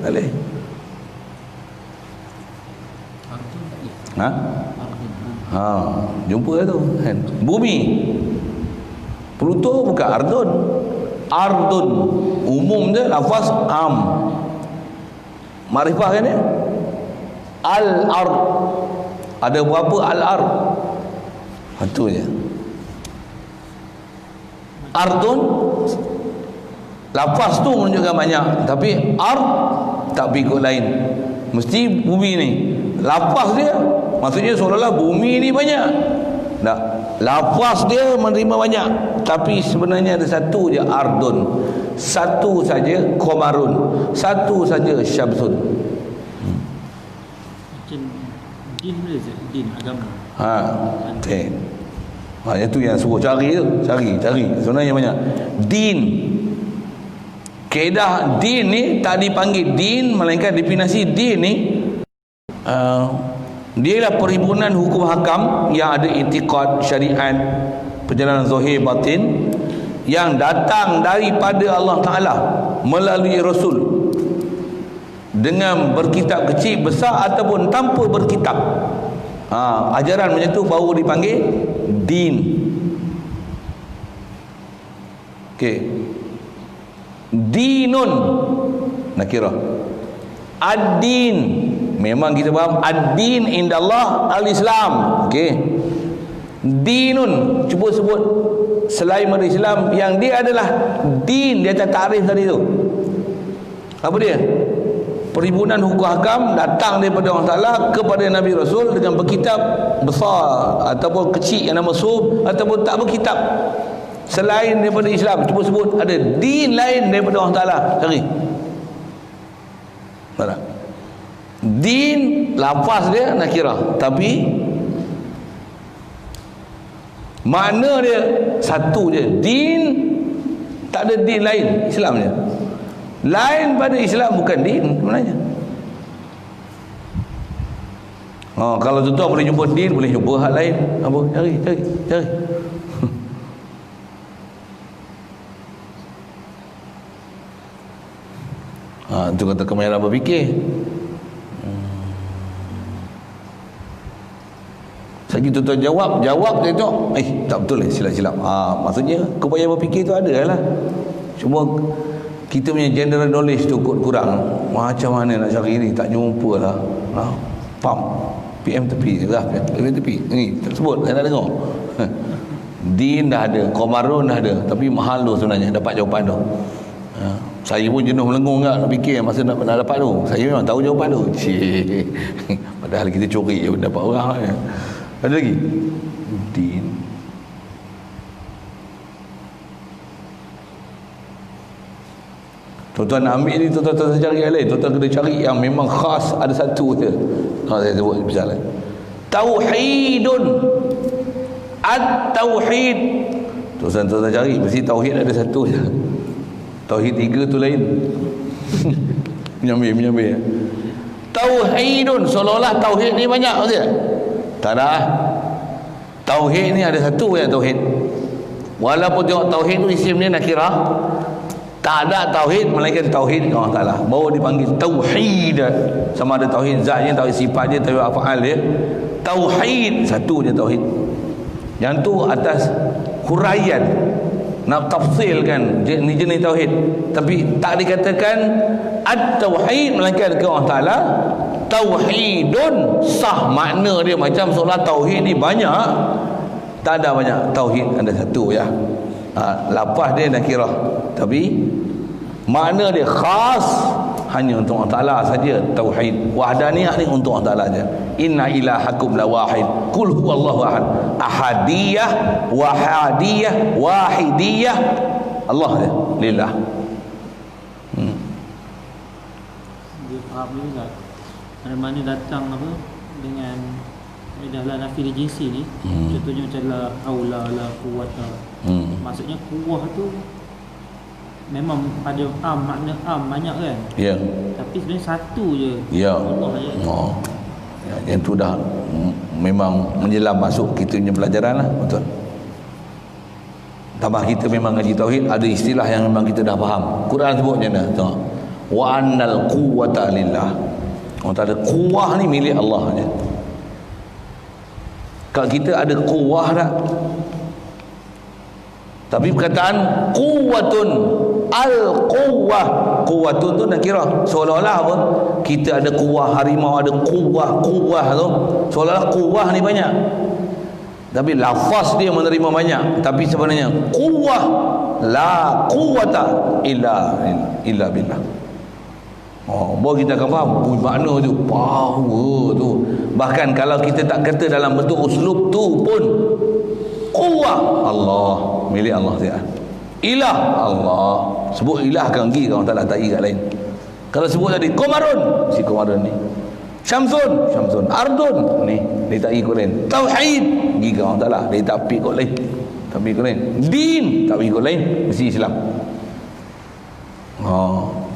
Tak boleh. Jumpa tu kan. Bumi. Pluto bukan ardun. Ardun umum je, lafaz am. Makrifah kan ya? Al-ard. Ada berapa al-ard? Itu je. Ardun lafaz tu menunjukkan banyak, tapi ard tak berikut lain. Mesti bumi ni. Lafaz dia maksudnya seolah-olah bumi ni banyak. Tak. Lafaz dia menerima banyak, tapi sebenarnya ada satu je ardun. Satu saja qamarun. Satu saja syamsun. Macam din boleh je, din agama. Okay. Itu yang suruh cari tu. Cari. Sebenarnya banyak. Din. Kaedah din ni tak dipanggil din, melainkan definisi din ni dia ialah perhimpunan hukum hakam yang ada i'tiqad, syariat, perjalanan zahir batin yang datang daripada Allah Ta'ala melalui Rasul dengan berkitab kecil, besar ataupun tanpa berkitab. Ajaran macam tu baru dipanggil din. Okey. Dinun nakirah. Ad-din, memang kita faham ad-din indallah al-Islam. Okey. Dinun, cuba sebut selain daripada Islam yang dia adalah din di atas takrif tadi tu. Apa dia? Perhimpunan hukum hakam datang daripada Allah Ta'ala kepada Nabi Rasul dengan berkitab besar ataupun kecil yang nama sub ataupun tak berkitab. Selain daripada Islam, cuba sebut ada din lain daripada Allah Ta'ala. Cari. Mana? Din, lafaz dia nakirah, tapi makna dia satu je. Din, tak ada din lain, Islam je. Lain pada Islam bukan din sebenarnya. Kalau tuan-tuan boleh jumpa din, boleh jumpa hal lain. Apa? Cari. Itu kata kemahiran berfikir. Lagi tuan-tuan jawab dia tu, tak betul silap-silap. Maksudnya keupayaan berfikir tu ada lah. Cuma kita punya general knowledge tu kurang. Macam mana nak cari ni, tak jumpa lah. PM tepi lah, PM tepi ni tak sebut, saya nak dengar. Din dah ada, qamarun dah ada, tapi mahal tu sebenarnya dapat jawapan tu. Saya pun jenuh melengung tak nak fikir masa nak dapat tu. Saya memang tahu jawapan tu. Padahal kita curi je dapat orang. Ada lagi? Din. Tuan-tuan nak ambil ni, tuan-tuan cari yang lain. Tuan-tuan kena cari yang memang khas, ada satu je. Kalau saya sebut berjalan. Tauhidun. At-tauhid. Tuan-tuan cari, mesti tauhid ada satu je. Tauhid tiga tu lain. Menyambil. Tauhidun, seolah-olah tauhid ni banyak ke? Tak ada. Tauhid ni ada satu yang tauhid. Walaupun tengok tauhid tu isim dia nakirah, tak ada tauhid melainkan tauhid Allah Ta'ala. Baru dipanggil tauhid. Sama ada tauhid zatnya, tauhid sifatnya, tauhid af'al dia. Tauhid satu je tauhid. Yang tu atas huraian, nak tafsilkan ni jenis tauhid, tapi tak dikatakan at-tauhid melainkan ke Allah Ta'ala. Tauhidun sah makna dia macam seolah tauhid ni banyak. Tak ada banyak, tauhid ada satu ya. Lafaz dia nakirah, tapi makna dia khas hanya untuk Allah Ta'ala saja. Tauhid wahdaniyah ni untuk Allah Ta'ala saja. Inna ilahakum la wahid, qul huwallahu ahad, ahadiyah, wahadiyah, wahidiyah, Allah saja, lillah. Dia faham juga mana datang apa dengan dalam nafi jinsi ni. Contohnya macam la haula la quwwata. Maksudnya kuwah tu memang ada makna banyak kan. Ya. Tapi sebenarnya satu je. Ya. Allah je. Yang tu dah memang menjelam masuk kita punya pelajaran lah. Betul. Tambah kita memang ngaji tauhid, ada istilah yang memang kita dah faham. Quran sebut macam mana? Tengok. Wa annal quwwata lillah. Allah Ta'ala, kuwah ni milik Allah je. Kalau kita ada kuwah tak? Tapi perkataan quwwatun, al-quwwah, quwwatun tu nak kira seolah-olah apa? Kita ada kuwah, harimau ada kuwah tu. Seolah-olah kuwah ni banyak. Tapi lafaz dia menerima banyak. Tapi sebenarnya quwwah, la quwwata illa billah. Baru kita akan faham makna tu, power tu. Bahkan kalau kita tak kata dalam bentuk uslub tu pun, quwwah Allah, milik Allah Ta'ala. Ilah Allah, sebut ilah kan pergi kalau tak tak kat lain. Kalau sebut tadi Qamarun, si Qamarun ni. Syamsun, Ardun ni, dia tak ikut lain. Tauhid, pergi kalau tak lah, dia tak pergi ikut lain. Tak pergi ikut lain. Din, tak pergi ikut lain, mesti Islam.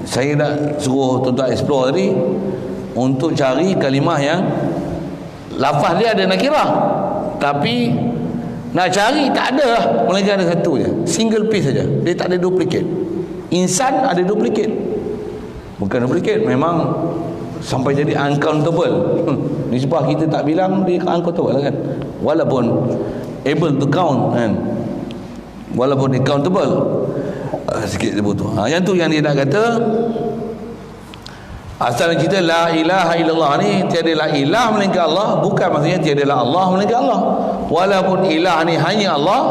Saya nak suruh tuan-tuan explore tadi untuk cari kalimah yang lafaz dia ada nakirah, tapi nak cari tak ada lah, melainkan ada satu je, single piece saja. Dia tak ada duplicate. Insan ada duplicate, bukan duplicate, memang sampai jadi uncountable. Nisbah kita tak bilang, dia uncountable lah kan, walaupun able to count kan, walaupun dia countable. Sikit sebut tu. Yang tu yang dia nak kata, asal kita la ilaha illallah ni, tiada la ilah melainkan Allah, bukan maksudnya tiada la Allah melainkan Allah. Walaupun ilah ni hanya Allah,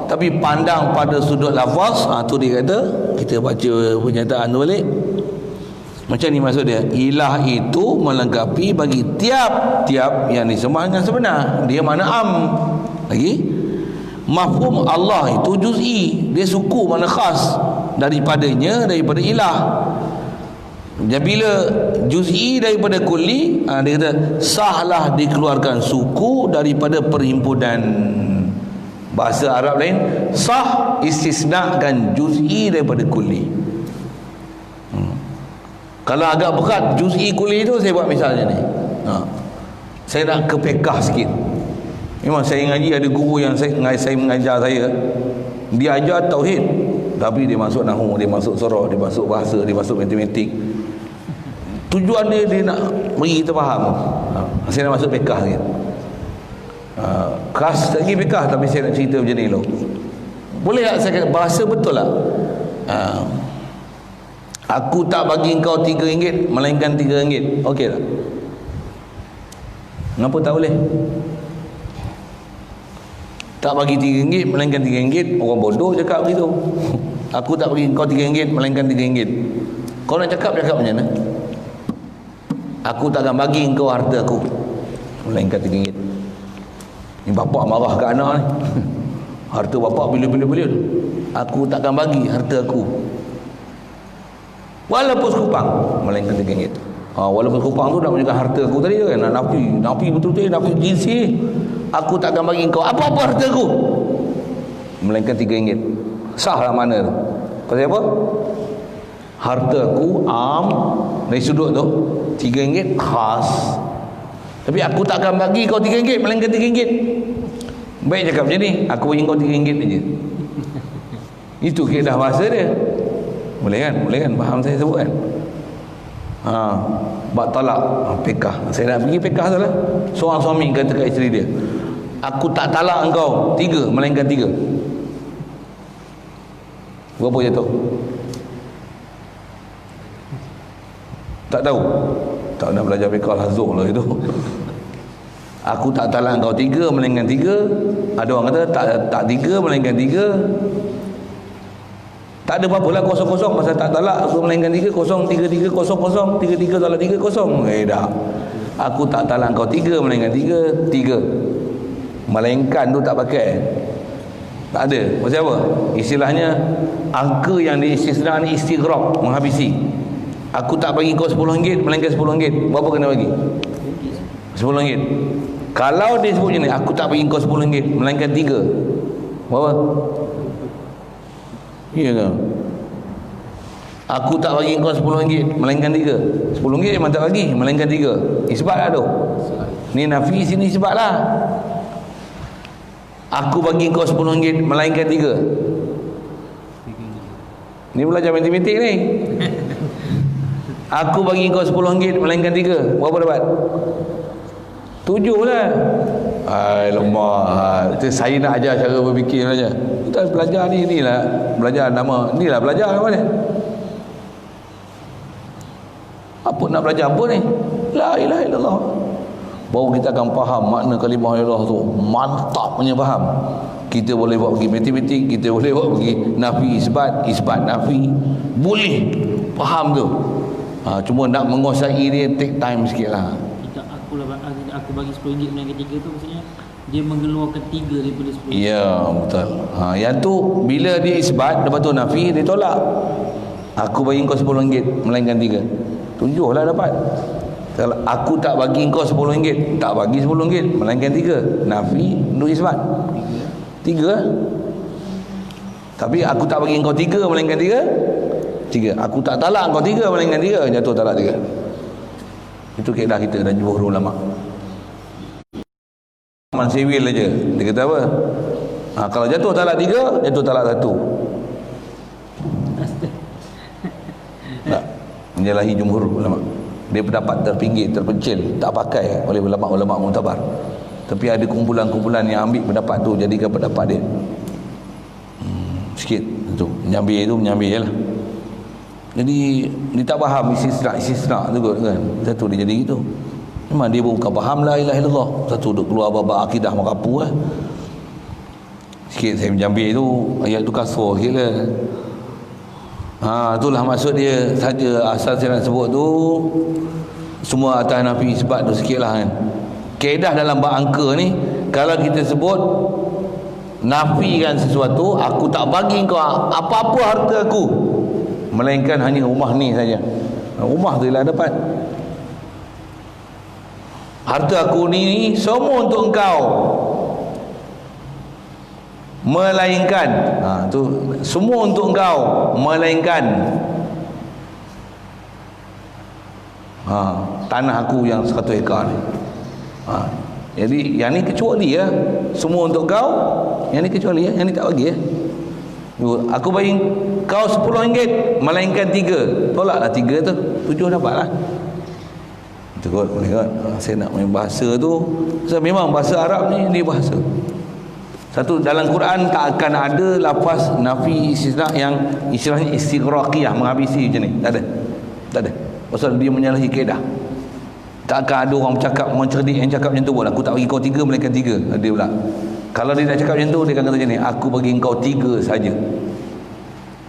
tapi pandang pada sudut lafaz, tu dia kata, kita baca pernyataan tu balik. Macam ni maksud dia, ilah itu melengkapi bagi tiap-tiap yang disembah dengan sebenar. Dia mana am. Lagi mafhum Allah itu juz'i, dia suku mana khas daripada ilah. Dan bila juz'i daripada kulli, dia kata sahlah dikeluarkan suku daripada perhimpunan. Bahasa Arab lain, sah istisnakan juz'i daripada kulli. Kalau agak berat juz'i kulli itu, saya buat misalnya ni. Saya nak ke pekah sikit. Memang saya ngaji, ada guru yang saya mengajar saya, dia ajar tauhid, tapi dia masuk nahwu, dia masuk surah, dia masuk bahasa, dia masuk matematik. Tujuan dia nak bagi kita faham. Saya nak masuk pekah sikit. Kelas lagi pekah, tapi saya nak cerita macam ni dulu. Boleh tak saya kata bahasa betul lah? Aku tak bagi engkau RM3 melainkan RM3. Okey tak? Kenapa tak boleh? Tak bagi RM3 melainkan RM3, orang bodoh cakap begitu. Aku tak bagi kau RM3 melainkan RM3. Kau nak cakap macam mana? Aku tak akan bagi kau harta aku melainkan RM3. Ni bapak marah ke anak ni. Harta bapak bila-bila. Aku tak akan bagi harta aku walaupun sekupang melainkan RM3. Walaupun sekupang tu nak menunjukkan harta aku tadi kan, nafi betul-betul, nafi jinsi. Aku tak akan bagi kau apa-apa harta aku melainkan RM3. Sahlah mana tu? Pasal apa? Harta aku am dari sudut tu RM3 khas, tapi aku tak akan bagi kau RM3 melainkan RM3. Baik cakap macam ni, aku bagi kau RM3 aja. Itu kaedah bahasa dia. Boleh kan? Faham saya sebut kan? Bab talak, pekah. Saya nak pergi pekah tu lah. Seorang suami kata kat isteri dia, aku tak talak engkau 3 melainkan 3. Berapa jatuh? Tak tahu. Tak nak belajar pekah lazuk lah itu. Aku tak talak engkau 3 melainkan 3. Ada orang kata tak 3 melainkan 3. Tak ada apa-apa lah kosong-kosong, pasal tak talak aku melainkan 3, 0, 3, 3, 0, 0, 3, 3 talak 3, 0. Dah. Aku tak talak kau 3 melainkan 3, 3. Melainkan tu tak pakai. Tak ada. Pasal apa? Istilahnya angka yang diistisna ni istighraq, menghabisi. Aku tak bagi kau RM10 melainkan RM10. Berapa kena bagi? RM10. Kalau dia sebut macam ni, aku tak bagi kau RM10 melainkan 3. Berapa? Iya ke? Aku tak bagi kau RM10 melainkan 3. RM10 memang tak bagi melainkan 3. Isbat lah tu. Ni nafi, sini isbat lah. Aku bagi kau RM10 melainkan 3. Ni belajar matematik ni. Aku bagi kau RM10 melainkan 3. Berapa dapat? 7 lah. Alamak, itu saya nak ajar cara berfikir saja. Kita belajar ni lah, belajar nama, ni lah belajar apa ni? Apa nak belajar apa ni? La ilaha illallah. Baru kita akan faham makna kalimah la ilaha tu. Mantap punya faham. Kita boleh buat pergi matematik, kita boleh buat pergi nafi isbat nafi. Boleh faham tu. Cuma nak menguasai dia take time sikit lah. Aku bagi RM10 dengan ketiga tu maksudnya dia mengeluarkan 3 daripada 10. Ya, betul. Yang tu bila dia isbat lepas tu nafi dia tolak. Aku bagi kau RM10 melainkan 3. Tunjuklah dapat. Kalau aku tak bagi kau RM10, tak bagi RM10 melainkan 3. Nafi untuk isbat 3. Tapi aku tak bagi kau 3 melainkan 3. Aku tak talak kau 3 melainkan 3. Jatuh talak 3. Itu kaedah kita dan jumhur ulama. Man sivil aja. Dia kata apa? Kalau jatuh talak 3, jatuh talak 1. Tak menyalahi jumhur ulama. Dia pendapat terpinggir, terpencil, tak pakai oleh ulama-ulama muktabar. Tapi ada kumpulan-kumpulan yang ambil pendapat tu jadikan pendapat dia. Sikit tu. Menyambil je lah. Jadi dia tak faham istisna tu kot kan. Satu dia jadi gitu. Memang dia bukan faham la ilaha illallah. Satu duk keluar bab akidah makapu lah. Sikit saya menjambil tu, ayat tu kasar sikit lah. Itulah maksud dia saja. Asal saya nak sebut tu semua atas nafi isbat tu sikit lah kan. Kaedah dalam bab angka ni, kalau kita sebut nafikan sesuatu, aku tak bagi kau apa-apa harta aku melainkan hanya rumah ni saja. Rumah tu lah dapat. Harta aku ni semua untuk engkau melainkan tu semua untuk engkau melainkan tanah aku yang 1 ekar ni. Jadi yang ni kecuali ya. Semua untuk kau, yang ni kecuali ya. Yang ni tak bagi ya. Aku bagi kau RM10 melainkan 3. Tolaklah 3 tu, 7 dapatlah. Itu kot, boleh kot. Saya nak main bahasa tu. Sebab memang bahasa Arab ni dia bahasa. Satu, dalam Quran tak akan ada lafaz nafi istisna yang istilahnya istighraqiyah, menghabisi macam ni. Tak ada. Pasal dia menyalahi kaedah. Tak akan ada orang bercakap, orang cerdik yang cakap macam tu pun. Aku tak bagi kau 3 melainkan 3. Dia pula. Kalau dia nak cakap macam tu, dia akan kata macam ni, aku bagi kau 3 saja.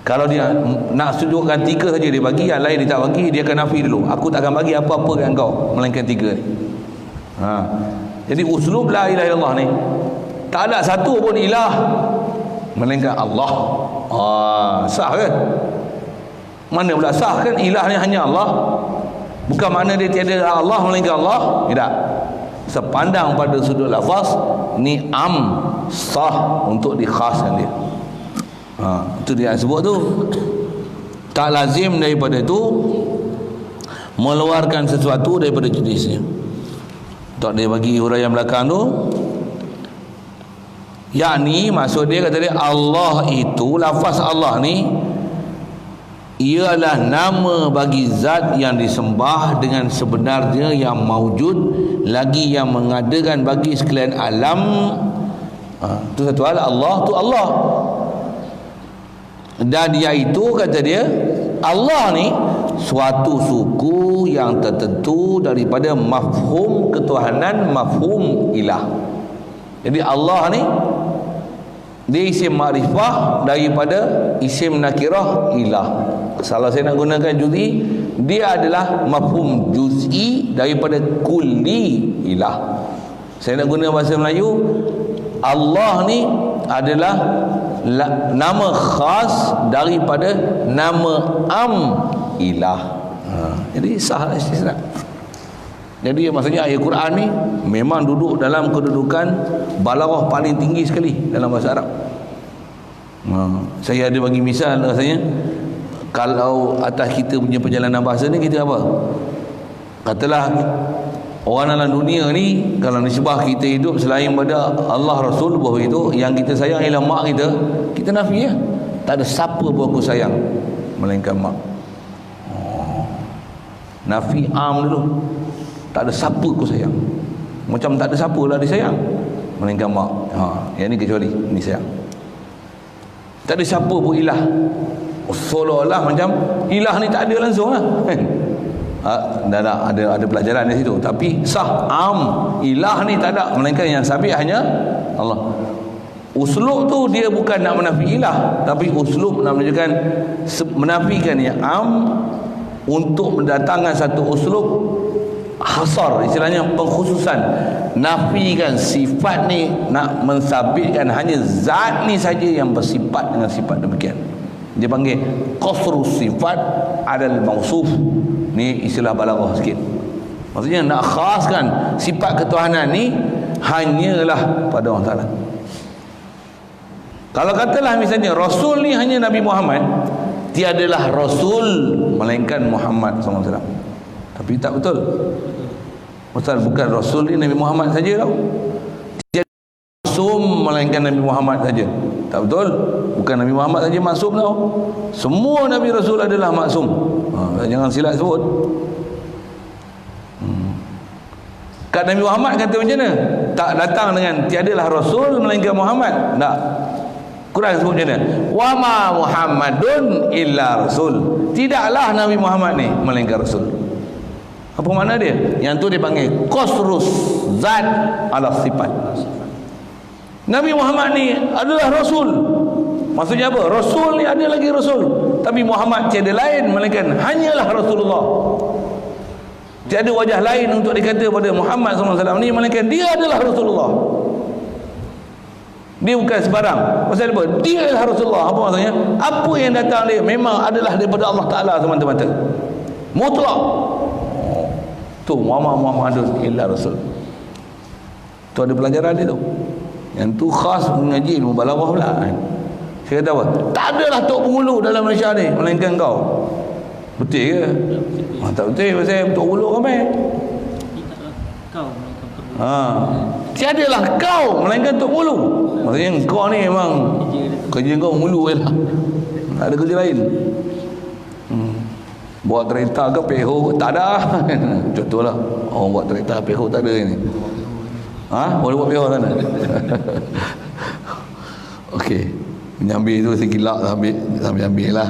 Kalau dia nak sudutkan 3 saja dia bagi, yang lain dia tak bagi, dia akan nafi dulu. Aku tak akan bagi apa-apa kat kau melainkan 3 ni. Jadi uslub la ilaha illallah ni, tak ada satu pun ilah melainkan Allah. Sah kan? Mana pula sah kan? Ilah ni hanya Allah. Bukan makna dia tiada Allah melainkan Allah. Tidak. Sepandang pada sudut lafaz ni sah untuk dikhaskan dia. Itu dia sebut tu. Tak lazim daripada itu meluarkan sesuatu daripada jenisnya. Tak dia bagi huraian belakang tu. Yakni maksud dia kata dia Allah itu, lafaz Allah ni ialah nama bagi zat yang disembah dengan sebenarnya, yang maujud lagi yang mengadakan bagi sekalian alam. Itu satu hal. Allah tu Allah, dan iaitu kata dia Allah ni suatu suku yang tertentu daripada mafhum ketuhanan, mafhum ilah. Jadi Allah ni dia isim makrifah daripada isim nakirah ilah. Salah saya nak gunakan juz'i, dia adalah mafhum juz'i daripada kulli ilah. Saya nak guna bahasa Melayu, Allah ni adalah nama khas daripada nama ilah. Jadi sah istisna. Jadi maksudnya ayat Quran ni memang duduk dalam kedudukan balaghah paling tinggi sekali dalam bahasa Arab. Saya ada bagi misal rasanya, kalau atas kita punya perjalanan bahasa ni, kita apa? Katalah orang dalam dunia ni, kalau nisbah kita hidup selain pada Allah Rasul bahawa itu, yang kita sayang ialah mak kita, kita nafi ya. Tak ada siapa pun aku sayang melainkan mak. Nafi dulu. Tak ada siapa aku sayang. Macam tak ada siapa lah dia sayang. melainkan mak. Yang ni kecuali ni sayang. Tak ada siapa pun ilah. Seolah-olah macam ilah ni tak ada langsung lah. Dah ada pelajaran di situ. Tapi sah ilah ni tak ada, melainkan yang sabit hanya Allah. Uslub tu dia bukan nak menafi ilah, tapi uslub nak menunjukkan menafikan yang untuk mendatangkan satu uslub hasar, istilahnya pengkhususan, nafikan sifat ni, nak mensabitkan hanya zat ni saja yang bersifat dengan sifat demikian. Dia panggil qasru sifat adal mausuf. Ni istilah balaghah sikit. Maksudnya nak khaskan sifat ketuhanan ni hanyalah pada Allah Ta'ala. Kalau katalah misalnya Rasul ni hanya Nabi Muhammad, tiadalah Rasul melainkan Muhammad SAW. Tapi tak betul. Pasal bukan Rasul ni Nabi Muhammad saja tau. Tiada maksum melainkan Nabi Muhammad saja. Tak betul. Bukan Nabi Muhammad saja maksum tau. Semua Nabi Rasul adalah maksum. Jangan silap sebut. Kat Nabi Muhammad kata macam mana? Tak datang dengan tiadalah Rasul melainkan Muhammad. Tak. Quran sebut macam mana? Wa ma Muhammadun illa Rasul. Tidaklah Nabi Muhammad ni melainkan Rasul. Apa makna dia? Yang tu dia panggil qasrus zat ala sifat. Nabi Muhammad ni adalah Rasul. Maksudnya apa? Rasul ni ada lagi Rasul, tapi Muhammad tiada lain melainkan hanyalah Rasulullah. Tiada wajah lain untuk dikata pada Muhammad SAW ni melainkan dia adalah Rasulullah. Dia bukan sebarang. Pasal apa? Dia adalah Rasulullah. Apa maksudnya? Apa yang datang dia memang adalah daripada Allah Ta'ala semata-mata, mutlak. Tu Muhammadun illa Rasul. Tu ada pelajaran dia tu. Yang tu khas mengaji ilmu balaghah pula kan. Saya kata apa? Tak adalah Tok Pengulu dalam Malaysia ni melainkan kau. Betul ke? Tak betul. Pasal Tok Pengulu ramai. Tiadalah kau melainkan Tok Pengulu. Maksudnya kau ni memang kerja kau mulu je lah. Tak ada kerja lain. Buat kereta ke peho ke? Tak ada. Contohlah orang buat kereta peho tak ada ni. Boleh buat peho sana. Okey, menyambil tu sekilap ambil lah.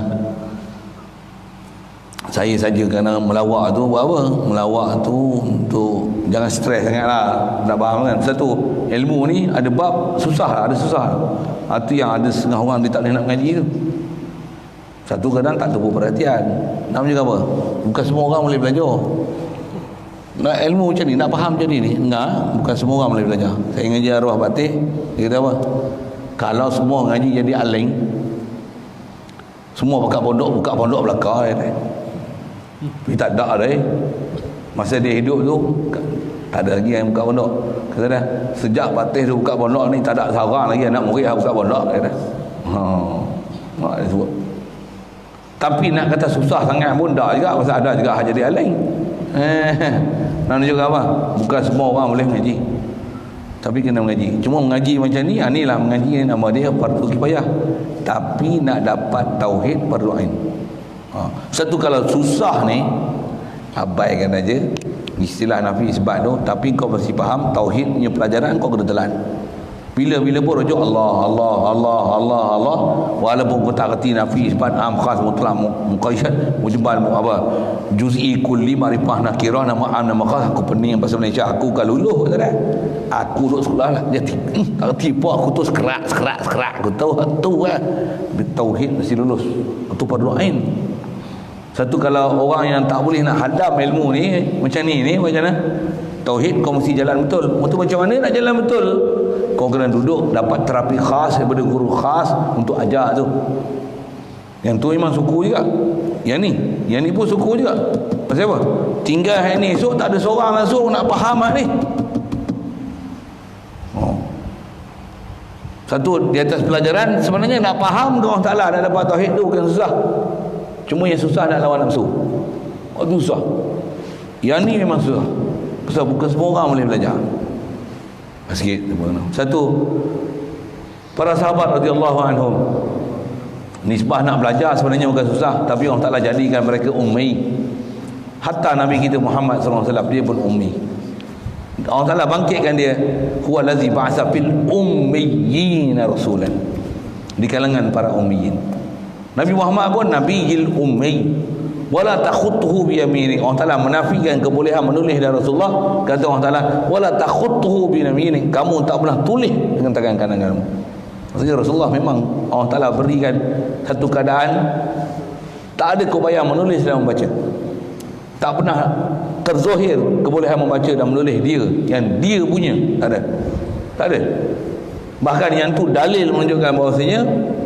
Saya saja kerana melawak tu buat apa? Melawak tu untuk jangan stres sangatlah. Nak faham kan? Satu, ilmu ni ada bab susah, ada susah. Itu yang ada setengah orang dia tak boleh nak mengaji tu. Satu kadang tak tepu perhatian. Nak juga apa? Bukan semua orang boleh belajar. Nak ilmu macam ni, nak faham macam ni enggak, bukan semua orang boleh belajar. Saya ngaji arwah batik, dia kata apa? Kalau semua ngaji jadi aling, semua buka pondok belakang dia. Tapi tak ada dah. Masa dia hidup tu tak ada lagi yang buka pondok. Kata dah, sejak batik tu buka pondok ni tak ada seorang lagi anak murid yang buka pondok dia. Mak dia sebut. Tapi nak kata susah sangat pun tak juga, pasal ada juga jadi aling. Nak juga apa? Bukan semua orang boleh mengaji, tapi kena mengaji. Cuma mengaji macam ni, inilah mengaji ni nama dia fardu kifayah. Tapi nak dapat tauhid fardu ain. Satu kalau susah ni, abaikan aja istilah nafi isbat tu, tapi kau mesti faham tauhid punya pelajaran kau kena telan. Bila-bila pun rujuk Allah, walaupun kau tak kerti nafi isbat am khas mutlak muqayyad mujmal apa juz'i kulli ma'rifah nakirah nama am nama khas. Aku pening bahasa Malaysia, aku kalau luluh tak ada. Aku duduk sekolah lah dia tak kerti apa, aku tu sekerak aku tahu tu lah. Tauhid mesti lulus. Itu fardu ain. Satu kalau orang yang tak boleh nak hadam ilmu ni macam ni macam mana? Tauhid kau mesti jalan betul. Macam mana nak jalan betul? Kau kena duduk dapat terapi khas daripada guru khas untuk ajar tu. Yang tu memang suku juga. Yang ni pun suku juga. Pasal apa? Tinggal hari ni esok tak ada seorang langsung nak faham ni. Satu di atas pelajaran sebenarnya nak faham Allah Ta'ala, nak dapat tauhid tu bukan susah. Cuma yang susah nak lawan nafsu. Itu susah. Yang ni memang susah. Pasal bukan semua orang boleh belajar. Sikit. Satu, para sahabat radhiyallahu anhum, nisbah nak belajar sebenarnya bukan susah, tapi Allah Ta'ala jadikan mereka ummi. Hatta Nabi kita Muhammad SAW dia pun ummi. Allah Ta'ala bangkitkan dia, huwa allazi ba'atsa fil ummiyina rasulan, di kalangan para ummiyin. Nabi Muhammad pun nabiyil ummi, wala takhutuhu bi yamini. Allah Ta'ala menafikan kebolehan menulis dari Rasulullah. Kata Allah Ta'ala, wala takhutuhu bi yamini, kamu tak pernah tulis dengan tangan kanan kamu. Maksudnya Rasulullah memang Allah Ta'ala berikan satu keadaan tak ada kebaya menulis dan membaca, tak pernah terzohir kebolehan membaca dan menulis dia, yang dia punya tak ada. Bahkan yang tu dalil menunjukkan bahawasanya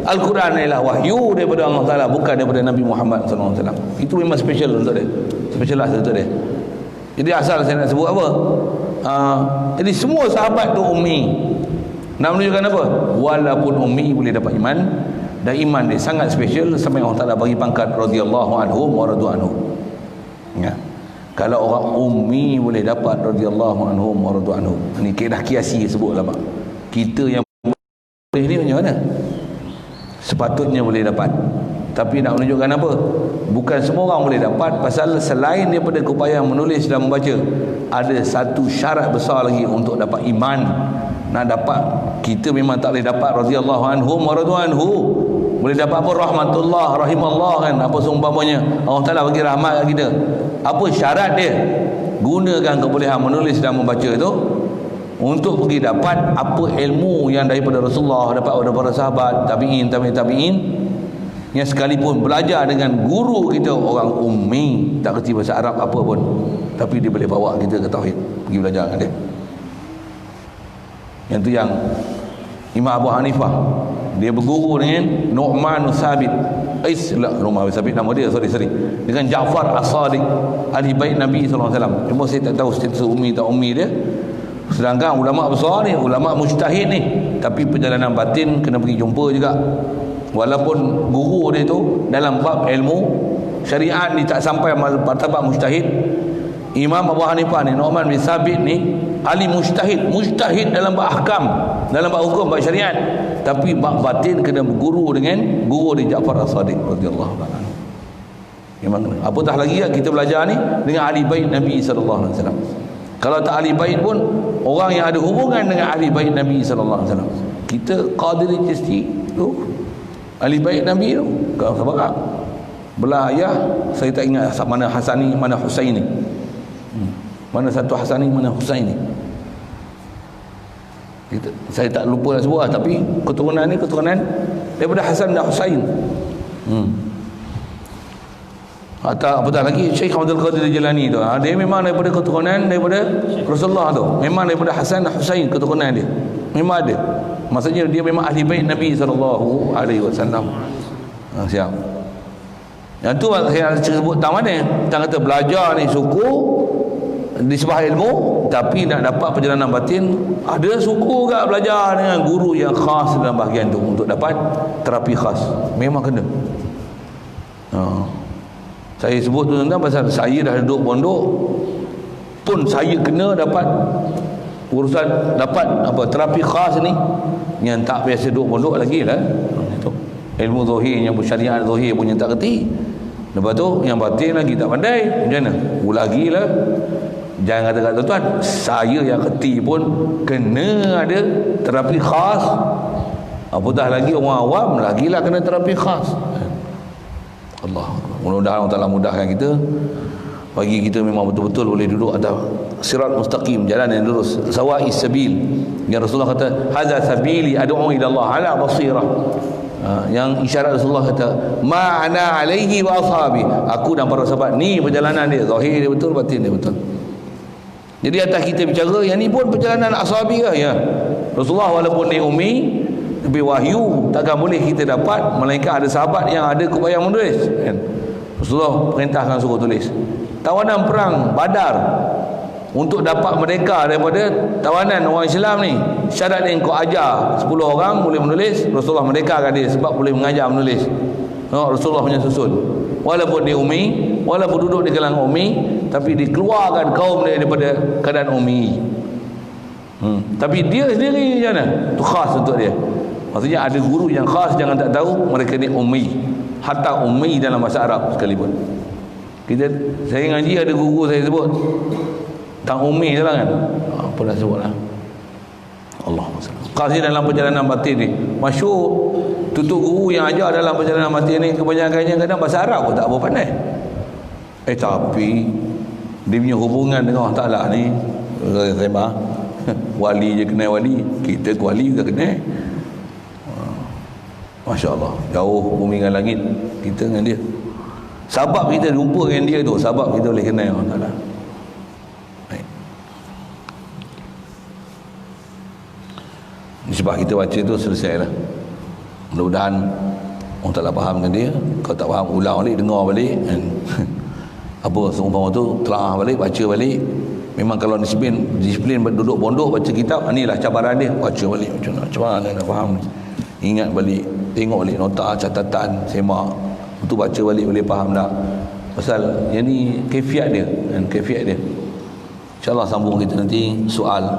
Al-Quran ialah wahyu daripada Allah Ta'ala, bukan daripada Nabi Muhammad SAW. Itu memang special untuk dia, specialized untuk dia. Jadi asal saya nak sebut apa, jadi semua sahabat tu ummi. Nak menunjukkan apa? Walaupun ummi boleh dapat iman, dan iman dia sangat special sampai Allah Ta'ala bagi pangkat radhiyallahu anhum wa radu anhu. Ya. Kalau orang ummi boleh dapat radhiyallahu anhum wa radu anhu, ni kaedah kiasi sebut lama. Kita yang boleh ni macam mana? Sepatutnya boleh dapat. Tapi nak menunjukkan apa? Bukan semua orang boleh dapat, pasal selain daripada keupayaan menulis dan membaca, ada satu syarat besar lagi untuk dapat iman. Nak dapat, kita memang tak boleh dapat radhiyallahu anhum wa radu anhu. Boleh dapat apa? Rahmatullah, rahimallah kan, apa seumpamanya. Allah Ta'ala bagi rahmat kat kita. Apa syarat dia? Gunakan kebolehan menulis dan membaca itu untuk pergi dapat apa ilmu yang daripada Rasulullah, dapat daripada para sahabat, tabi'in, yang sekalipun belajar dengan guru kita orang ummi, tak kerti bahasa Arab apa pun, tapi dia boleh bawa kita ke tauhid, pergi belajar dengan dia. Yang tu yang Imam Abu Hanifah, dia berguru dengan Nu'man Sabit Nu'man Sabit nama dia, sorry dengan Ja'far As-Sadiq, ahli bait Nabi SAW. Cuma saya tak tahu status ummi tak ummi dia. Sedangkan ulama besar ni, ulama mujtahid ni, tapi perjalanan batin kena pergi jumpa juga. Walaupun guru dia tu dalam bab ilmu syariat ni tak sampai martabat mujtahid. Imam Abu Hanifah ni, Nu'man bin Sabit ni ahli mujtahid dalam bab ahkam, dalam bab hukum, bab syariat, tapi bab batin kena berguru dengan guru di Ja'far As-Sadiq radhiyallahu anhu. Memang apatah lagi kita belajar ni dengan ahli bait Nabi sallallahu alaihi wasallam. Kalau tak ahli bait pun, orang yang ada hubungan dengan ahli bait Nabi sallallahu alaihi wasallam. Kita Qadiri Chisti tu ahli bait Nabi tu, kau sabar. Belah ayah saya tak ingat mana Hasani mana Husaini. Mana satu Hasani mana Husaini. Saya tak lupa nak sebut lah, tapi keturunan ni keturunan daripada Hasan dan Husain. Atau apatah lagi Syekh Abdul Qadir Jilani tu, dia memang daripada keturunan daripada Rasulullah tu, memang daripada Hasan dan Husain keturunan dia, memang ada. Maksudnya dia memang ahli bait Nabi sallallahu alaihi wasallam. Siap. Yang tu saya sebut tak mana, tak kata belajar ni suku di sebuah ilmu, tapi nak dapat perjalanan batin, ada suku juga belajar dengan guru yang khas dalam bahagian tu untuk dapat terapi khas. Memang kena. Saya sebut tu tentang pasal saya dah duduk pondok pun saya kena dapat urusan, dapat apa terapi khas ni, yang tak biasa duduk pondok lagi lah. Itu ilmu zahir, yang syariat zahir punya tak kerti. Lepas tu yang batin lagi tak pandai, macam mana? Lagi lah. Jangan kata tuan, saya yang kerti pun kena ada terapi khas. Apatah lagi orang awam, lagilah kena terapi khas. Allah, mudah-mudahan Allah Ta'ala mudahkan kita, bagi kita memang betul-betul boleh duduk atas sirat mustaqim, jalan yang lurus, sawa'is sabil. Yang Rasulullah kata, hadza sabili ad'u ila Allah ala basirah. Yang isyarat Rasulullah kata, ma'ana alaihi wa ashabi, aku dan para sahabat ni perjalanan dia, zahir dia betul, batin dia betul. Jadi atas kita bicara, yang ni pun perjalanan ashabi ke? Ya. Rasulullah walaupun dia ummi, tapi wahyu takkan boleh kita dapat, melainkan ada sahabat yang ada keupayaan menulis kan? Rasulullah perintahkan suruh tulis. Tawanan perang Badar, untuk dapat merdeka daripada tawanan orang Islam ni, syarat yang kau ajar 10 orang boleh menulis, Rasulullah merdekakan dia sebab boleh mengajar menulis. Rasulullah punya susun, walaupun dia ummi, walaupun duduk di kalangan ummi, tapi dikeluarkan kaum dia daripada keadaan ummi. Tapi dia sendiri macam mana? Itu khas untuk dia. Maksudnya ada guru yang khas, jangan tak tahu mereka ni ummi, hatta ummi dalam bahasa Arab sekalipun. Saya ngaji ada guru saya sebut tang ummi je lah kan, apa dah sebut lah. Allah Qasir dalam perjalanan batin ni masyhur. Tutup guru yang ajar dalam perjalanan batin ni kebanyakannya kadang bahasa Arab pun tak apa pandai. Tapi dia punya hubungan dengan Allah Ta'ala ni sembah wali je kenal wali, kita ke wali juga kenal. Masya Allah, jauh bumi dengan langit kita dengan dia. Sebab kita jumpa dengan dia tu, sebab kita boleh kenal Allah Ta'ala. Sebab kita baca tu selesai lah. Mudah-mudahan orang tak faham dengan dia. Kalau tak faham, ulang balik, dengar balik kan. Apa seumpama tu, telah balik, baca balik. Memang kalau disiplin duduk pondok baca kitab, inilah cabaran dia. Baca balik macam mana nak faham ni. Ingat balik, tengok balik nota, catatan, semak. Itu baca balik boleh faham tak. Pasal yang ni kefiat dia kan, kefiat dia. InsyaAllah sambung kita nanti soal.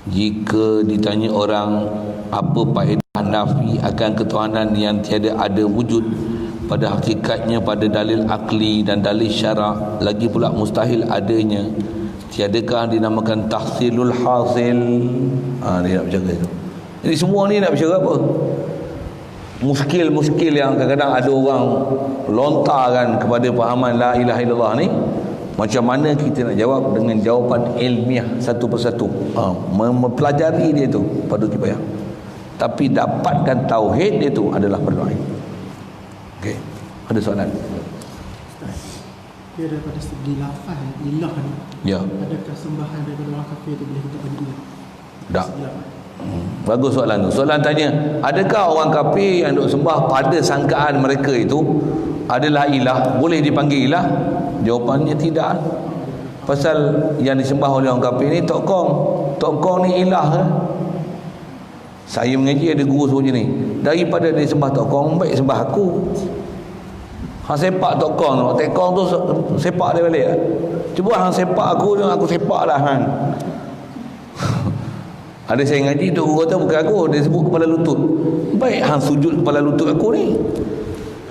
Jika ditanya orang apa faedah nafi akan ketuhanan yang tiada ada wujud pada hakikatnya pada dalil akli dan dalil syarak, lagi pula mustahil adanya, tiadakah dinamakan tahsilul hasil? Dia nak bercakap itu. Jadi semua ni nak bercakap apa? Muskil yang kadang-kadang ada orang lontarkan kepada fahaman la ilaha illallah ni. Macam mana kita nak jawab dengan jawapan ilmiah satu persatu, mempelajari dia tu pada kipayah. Tapi dapatkan tauhid dia tu adalah perlu ain. Okey, ada soalan? Dia daripada segi lafaz ilah ni. Ya. Adakah sembahan daripada orang kafir tu boleh kita panggil ilah? Tak. Bagus soalan tu. Soalan tanya, adakah orang kafir yang duk sembah pada sangkaan mereka itu adalah ilah, boleh dipanggil ilah? Jawapannya tidak. Pasal yang disembah oleh orang kafir ni tokong ni ilah kan? Saya mengaji ada guru sebut je ni, daripada dia sembah tokong, baik sembah aku. Hang sepak tokong tu sepak dia balik. Cuba hang sepak aku sepak dah hang. Ada saya ngaji tu guru kata bukan aku, dia sebut kepala lutut. Baik hang sujud kepala lutut aku ni.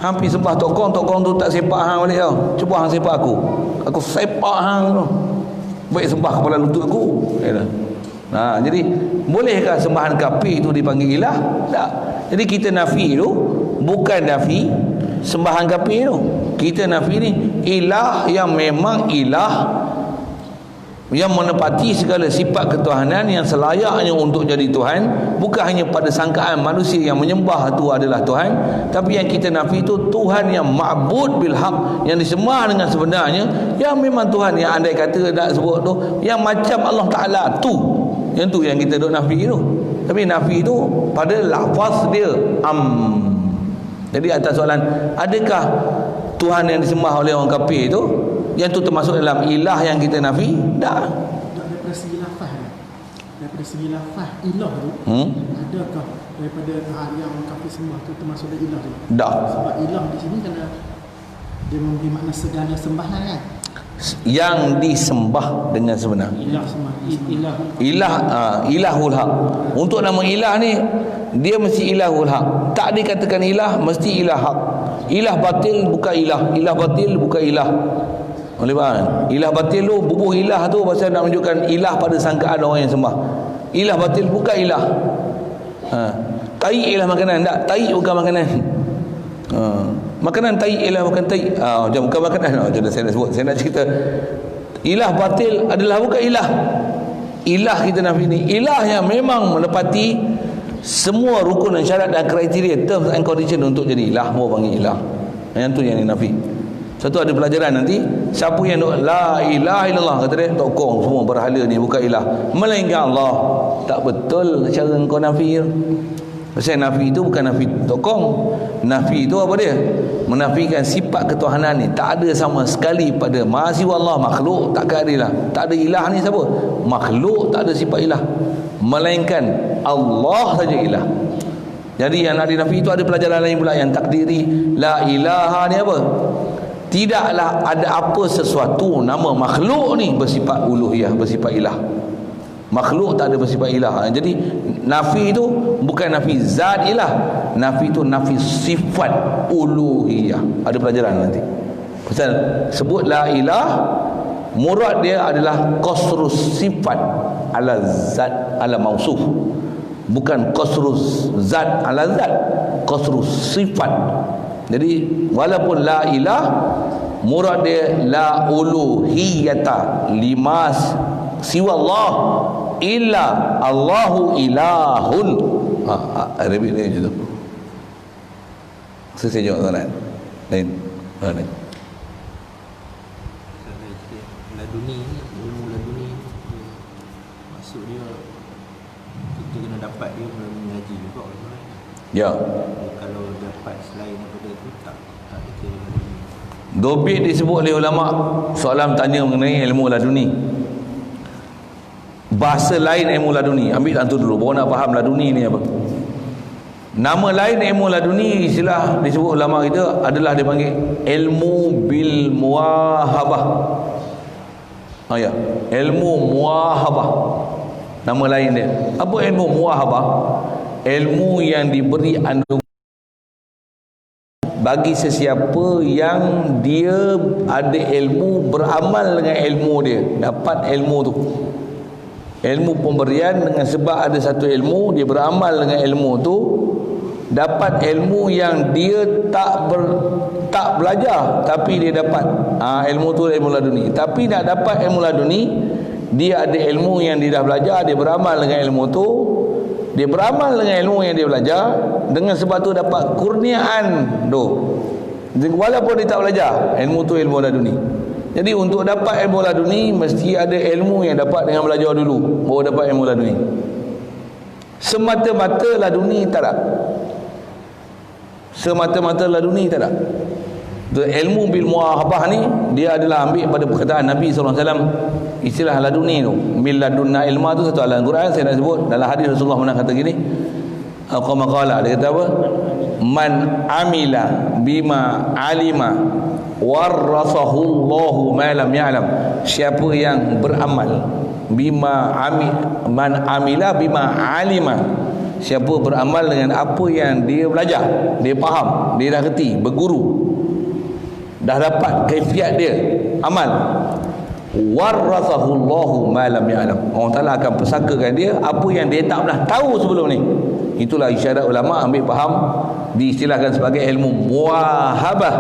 Hang pergi sembah tokong tu tak sepak hang balik tau. Cuba hang sepak aku sepak hang tu. Baik sembah kepala lutut aku. Jadi bolehkah sembahan kafir itu dipanggil ilah? Tak. Jadi kita nafi tu bukan nafi sembahan kafir tu. Kita nafi ni ilah yang memang ilah, yang menepati segala sifat ketuhanan yang selayaknya untuk jadi Tuhan, bukan hanya pada sangkaan manusia yang menyembah itu adalah Tuhan, tapi yang kita nafi itu Tuhan yang ma'bud bil haq, yang disembah dengan sebenarnya, yang memang Tuhan yang andai kata nak sebut tu yang macam Allah Ta'ala tu, yang tu yang kita duk nafi tu. Tapi nafi tu pada lafaz dia Jadi atas soalan adakah Tuhan yang disembah oleh orang kafir itu yang tu termasuk dalam ilah yang kita nafi? Tak. Daripada segi lafaz, daripada segi lafaz ilah tu, adakah daripada yang orang kafir sembah tu termasuk dalam ilah tu? Tak. Sebab ilah di sini kerana dia memberi makna segala sembahan kan, yang disembah dengan sebenar. Ilahul haq. Untuk nama ilah ni dia mesti ilahul haq. Tak dikatakan ilah mesti ilah haq. Ilah batil bukan ilah. Ilah batil bukan ilah. Boleh faham? Ilah batil tu, bubuh ilah tu pasal nak menunjukkan ilah pada sangkaan orang yang sembah. Ilah batil bukan ilah. Tai ialah makanan. Tak, tai bukan makanan. Makanan tai ialah bukan tai. Bukan makanan. Saya nak sebut, saya nak cerita. Ilah batil adalah bukan ilah. Ilah kita nafi ni ilah yang memang menepati semua rukun dan syarat dan kriteria, terms and condition untuk jadi ilah, mau panggil ilah. Yang tu yang nafi. Satu ada pelajaran nanti, siapa yang la ilaha illallah kata dia tokong semua berhala ni bukan ilah melainkan Allah. Tak betul cara kau nafi. Pasal nafi itu bukan nafi tokong. Nafi itu apa dia? Menafikan sifat ketuhanan ni. Tak ada sama sekali pada mahasiswa Allah. Makhluk tak ada ilah. Tak ada ilah ni siapa? Makhluk tak ada sifat ilah, melainkan Allah saja ilah. Jadi yang nak dinafi itu ada pelajaran lain pula yang takdiri. La ilaha ni apa? Tidaklah ada apa sesuatu nama makhluk ni bersifat uluhiyah, bersifat ilah. Makhluk tak ada bersifat ilah. Jadi nafi itu bukan nafi zat ilah, nafi itu nafi sifat uluhiyah. Ada pelajaran nanti. Pasal sebut la ilah Murad dia adalah qasrus sifat ala zat ala mausuf, bukan qasrus zat ala zat, qasrus sifat. Jadi walaupun la ilah, murad dia la uluhiyata limas siwa Allah illa Allahu ilahun. Arabic dia macam tu. Saya jawab soalan lain. Lain. Laduni ni, ilmu laduni ni, maksud dia kita kena dapat dia melalui mengaji juga kan? Ya. Kalau dapat selain daripada itu tak kira laduni. Dobit disebut oleh ulama soalan tanya mengenai ilmu laduni. Bahasa lain ilmu laduni, ambil tu dulu baru nak faham laduni ni apa. Nama lain ilmu laduni, istilah disebut ulama kita adalah dia panggil ilmu bil muwahabah. Ya, ilmu muwahabah. Nama lain dia. Apa ilmu muwahabah? Ilmu yang diberi anugerah bagi sesiapa yang dia ada ilmu, beramal dengan ilmu dia, dapat ilmu tu. Ilmu pemberian dengan sebab ada satu ilmu, dia beramal dengan ilmu tu, dapat ilmu yang dia tak belajar tapi dia dapat. Ilmu tu ilmu laduni. Tapi nak dapat ilmu laduni, dia ada ilmu yang dia dah belajar, dia beramal dengan ilmu tu, dia beramal dengan ilmu yang dia belajar, dengan sebab tu dapat kurniaan tu. Walaupun dia tak belajar, ilmu tu ilmu laduni. Jadi untuk dapat ilmu laduni mesti ada ilmu yang dapat dengan belajar dulu, baru dapat ilmu laduni. Semata-mata laduni tak ada. Semata-mata laduni tak ada. Ilmu bil muwahabah ni dia adalah ambil pada perkataan Nabi SAW. Istilah laduni tu, min ladunna ilma tu satu dalam Quran saya nak sebut. Dalam hadis Rasulullah pernah kata gini, qala qala, dia kata apa? Man amila bima alima warasahu Allahu ma lam ya'lam. Siapa yang beramal bima man amila bima alima, siapa beramal dengan apa yang dia belajar, dia faham, dia dah kerti, berguru, dah dapat kaifiat dia amal, warasahu Allahu ma lam ya'lam, Allah Taala akan pesakakan dia apa yang dia tak pernah tahu sebelum ni. Itulah isyarat ulama ambil faham, diistilahkan sebagai ilmu muwahabah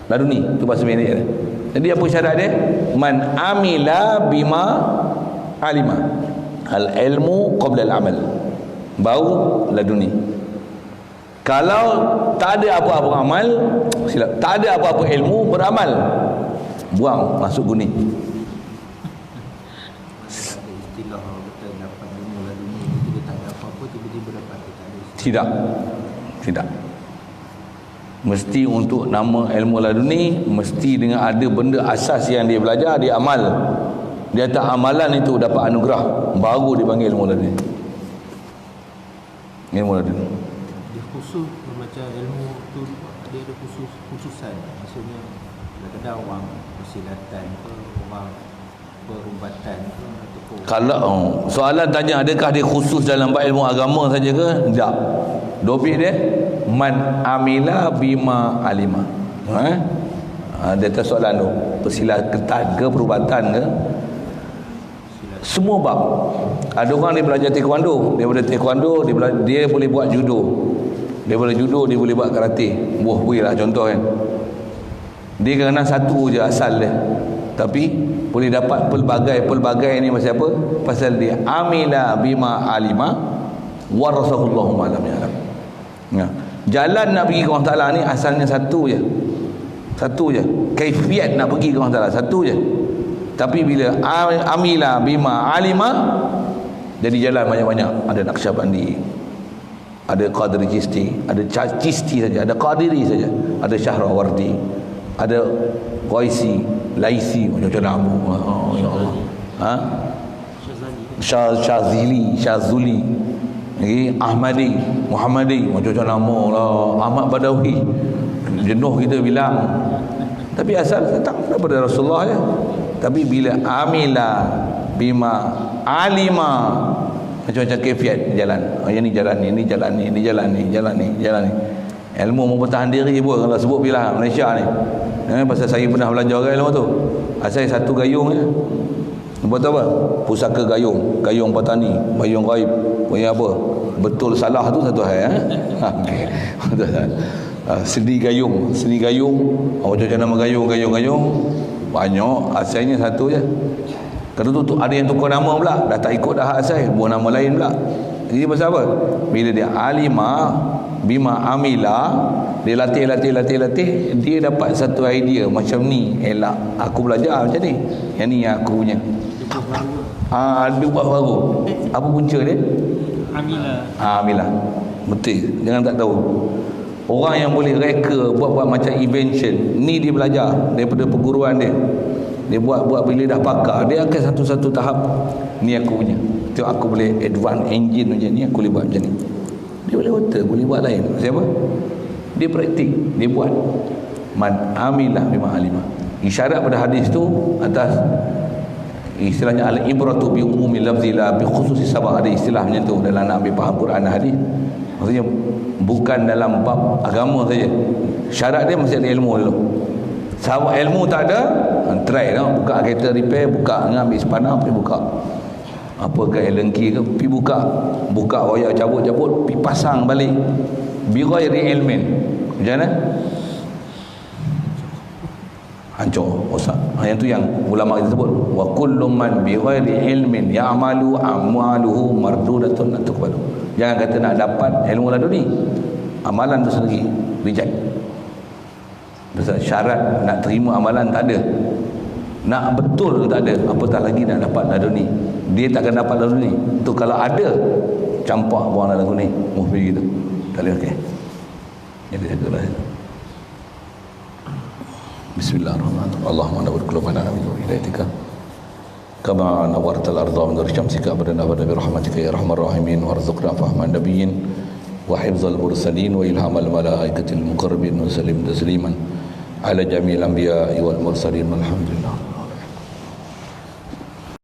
laduni. Itu bahasa pendek dia. Jadi apa syarat dia? Man amila bima alima. Al ilmu qabla al amal. Baru laduni. Kalau tak ada apa-apa amal, silap. Tak ada apa-apa ilmu, beramal, buang, masuk guni. Ada istilah kata dapat ilmu laduni, kita tak ada apa-apa tiba-tiba dapat, kita ada. Tidak. Tidak. Mesti untuk nama ilmu laduni, mesti dengan ada benda asas yang dia belajar, dia amal. Dia tak amalan itu dapat anugerah, baru dipanggil ilmu laduni. Ilmu laduni. Dia khusus macam ilmu tu, dia ada khususan. Maksudnya kadang-kadang orang persilatan ke, orang perubatan ke, ataupun Kalau soalan tanya adakah dia khusus dalam bab ilmu agama saja ke? Tak. Topik dia man amila bima alima. Dia atas soalan tu, persilatan ke, perubatan ke, semua bab. Ada orang dia belajar taekwondo, daripada taekwondo dia boleh buat judo, daripada judo dia boleh buat karate. Boleh lah contoh kan. Dia kerana satu je asal dia, tapi boleh dapat pelbagai ni pasal apa? Pasal dia amila bima alima warasahullahu ma lam ya'lam. Jalan nak pergi ke Allah Ta'ala ni asalnya satu je. Satu je. Kaifiat nak pergi ke Allah Ta'ala satu je. Tapi bila amila bima alima, jadi jalan banyak-banyak. Ada Naqsyabandi, ada Qadri Chisti, ada Chisti saja, ada Qadiri saja, ada Syahrawardi, ada Qaisi, Laisi, macam-macam nama. Ya Allah. Syazuli, Ahmadi, Muhammadi, macam-macam nama lah. Ahmad Badawi, jenuh kita bilang. Tapi asal tak daripada Rasulullah je. Tapi bila amila bima alima, macam-macam kaifiat jalan. Yang ni jalan ni, ni jalan ni, ni jalan ni, jalan ni, jalan ni. Ilmu mempertahan diri pun kalau sebut bilang Malaysia ni. Pasal saya pernah belajar kan ilmu tu. Asal satu gayung je. Buat apa? Pusaka gayung, gayung petani, gayung gaib, apa? Betul salah tu satu hal okey. Seni gayung, macam nama gayung banyak, asalnya satu je. Kalau tu ada yang tukar nama pula, dah tak ikut dah asal, buat nama lain pula. Jadi pasal apa? Bila dia alima bima amila, dia latih, dia dapat satu idea macam ni, elak aku belajar macam ni, yang ni yang aku punya. Dia buat baru. Apa punca dia? Amila. Betul. Jangan tak tahu. Orang yang boleh reka buat macam invention, ni dia belajar daripada perguruan dia. Dia buat bila dah pakar, dia akan satu-satu tahap. Ni aku punya. Tengok aku boleh advance engine macam ni, aku boleh buat macam ni. Dia boleh hotel, boleh buat lain. Siapa? Dia praktik, dia buat. Man amilah bima alima. Isyarat pada hadis tu atas istilahnya al-ibratu bi umumi lafzi la bi khususi sabab, ada istilah macam tu dalam nak ambil faham Quran dan hadis. Maksudnya bukan dalam bab agama saja. Syarat dia mesti ada ilmu dulu. Sebab ilmu tak ada, try tau, buka kereta repair, buka ambil spana pergi buka. Apa ke elengki ke, pergi buka wayar cabut, pergi pasang balik. Bi ghairi ilmin. Macam mana? Hancur, rosak. Yang tu yang ulama kita sebut, wa kullu man bi ghairi ilmin ya'malu amaluhu mardudatun tuqbalu. Jangan kata nak dapat ilmu laduni, amalan tu sendiri reject. Besar syarat nak terima amalan tak ada, nak betul tak ada, apatah lagi nak dapat laduni. Dia takkan dapat laduni tu kalau ada campak buang laduni muhfi gitu. Tak boleh okey. Jadi itulah. Bismillahirrahmanirrahim. Allahumma nawwir qulubana bi hidayatika kama nawwartal ardha min nur syamsika abadana wa bi rahmatika ya arhamar rahimin warzuqna fahman nabiyyin wa hifzal mursalin wa ilhamal malaikatil muqarrabin wa sallim tasliman ala jami'il anbiya'i wal mursalin walhamdulillah.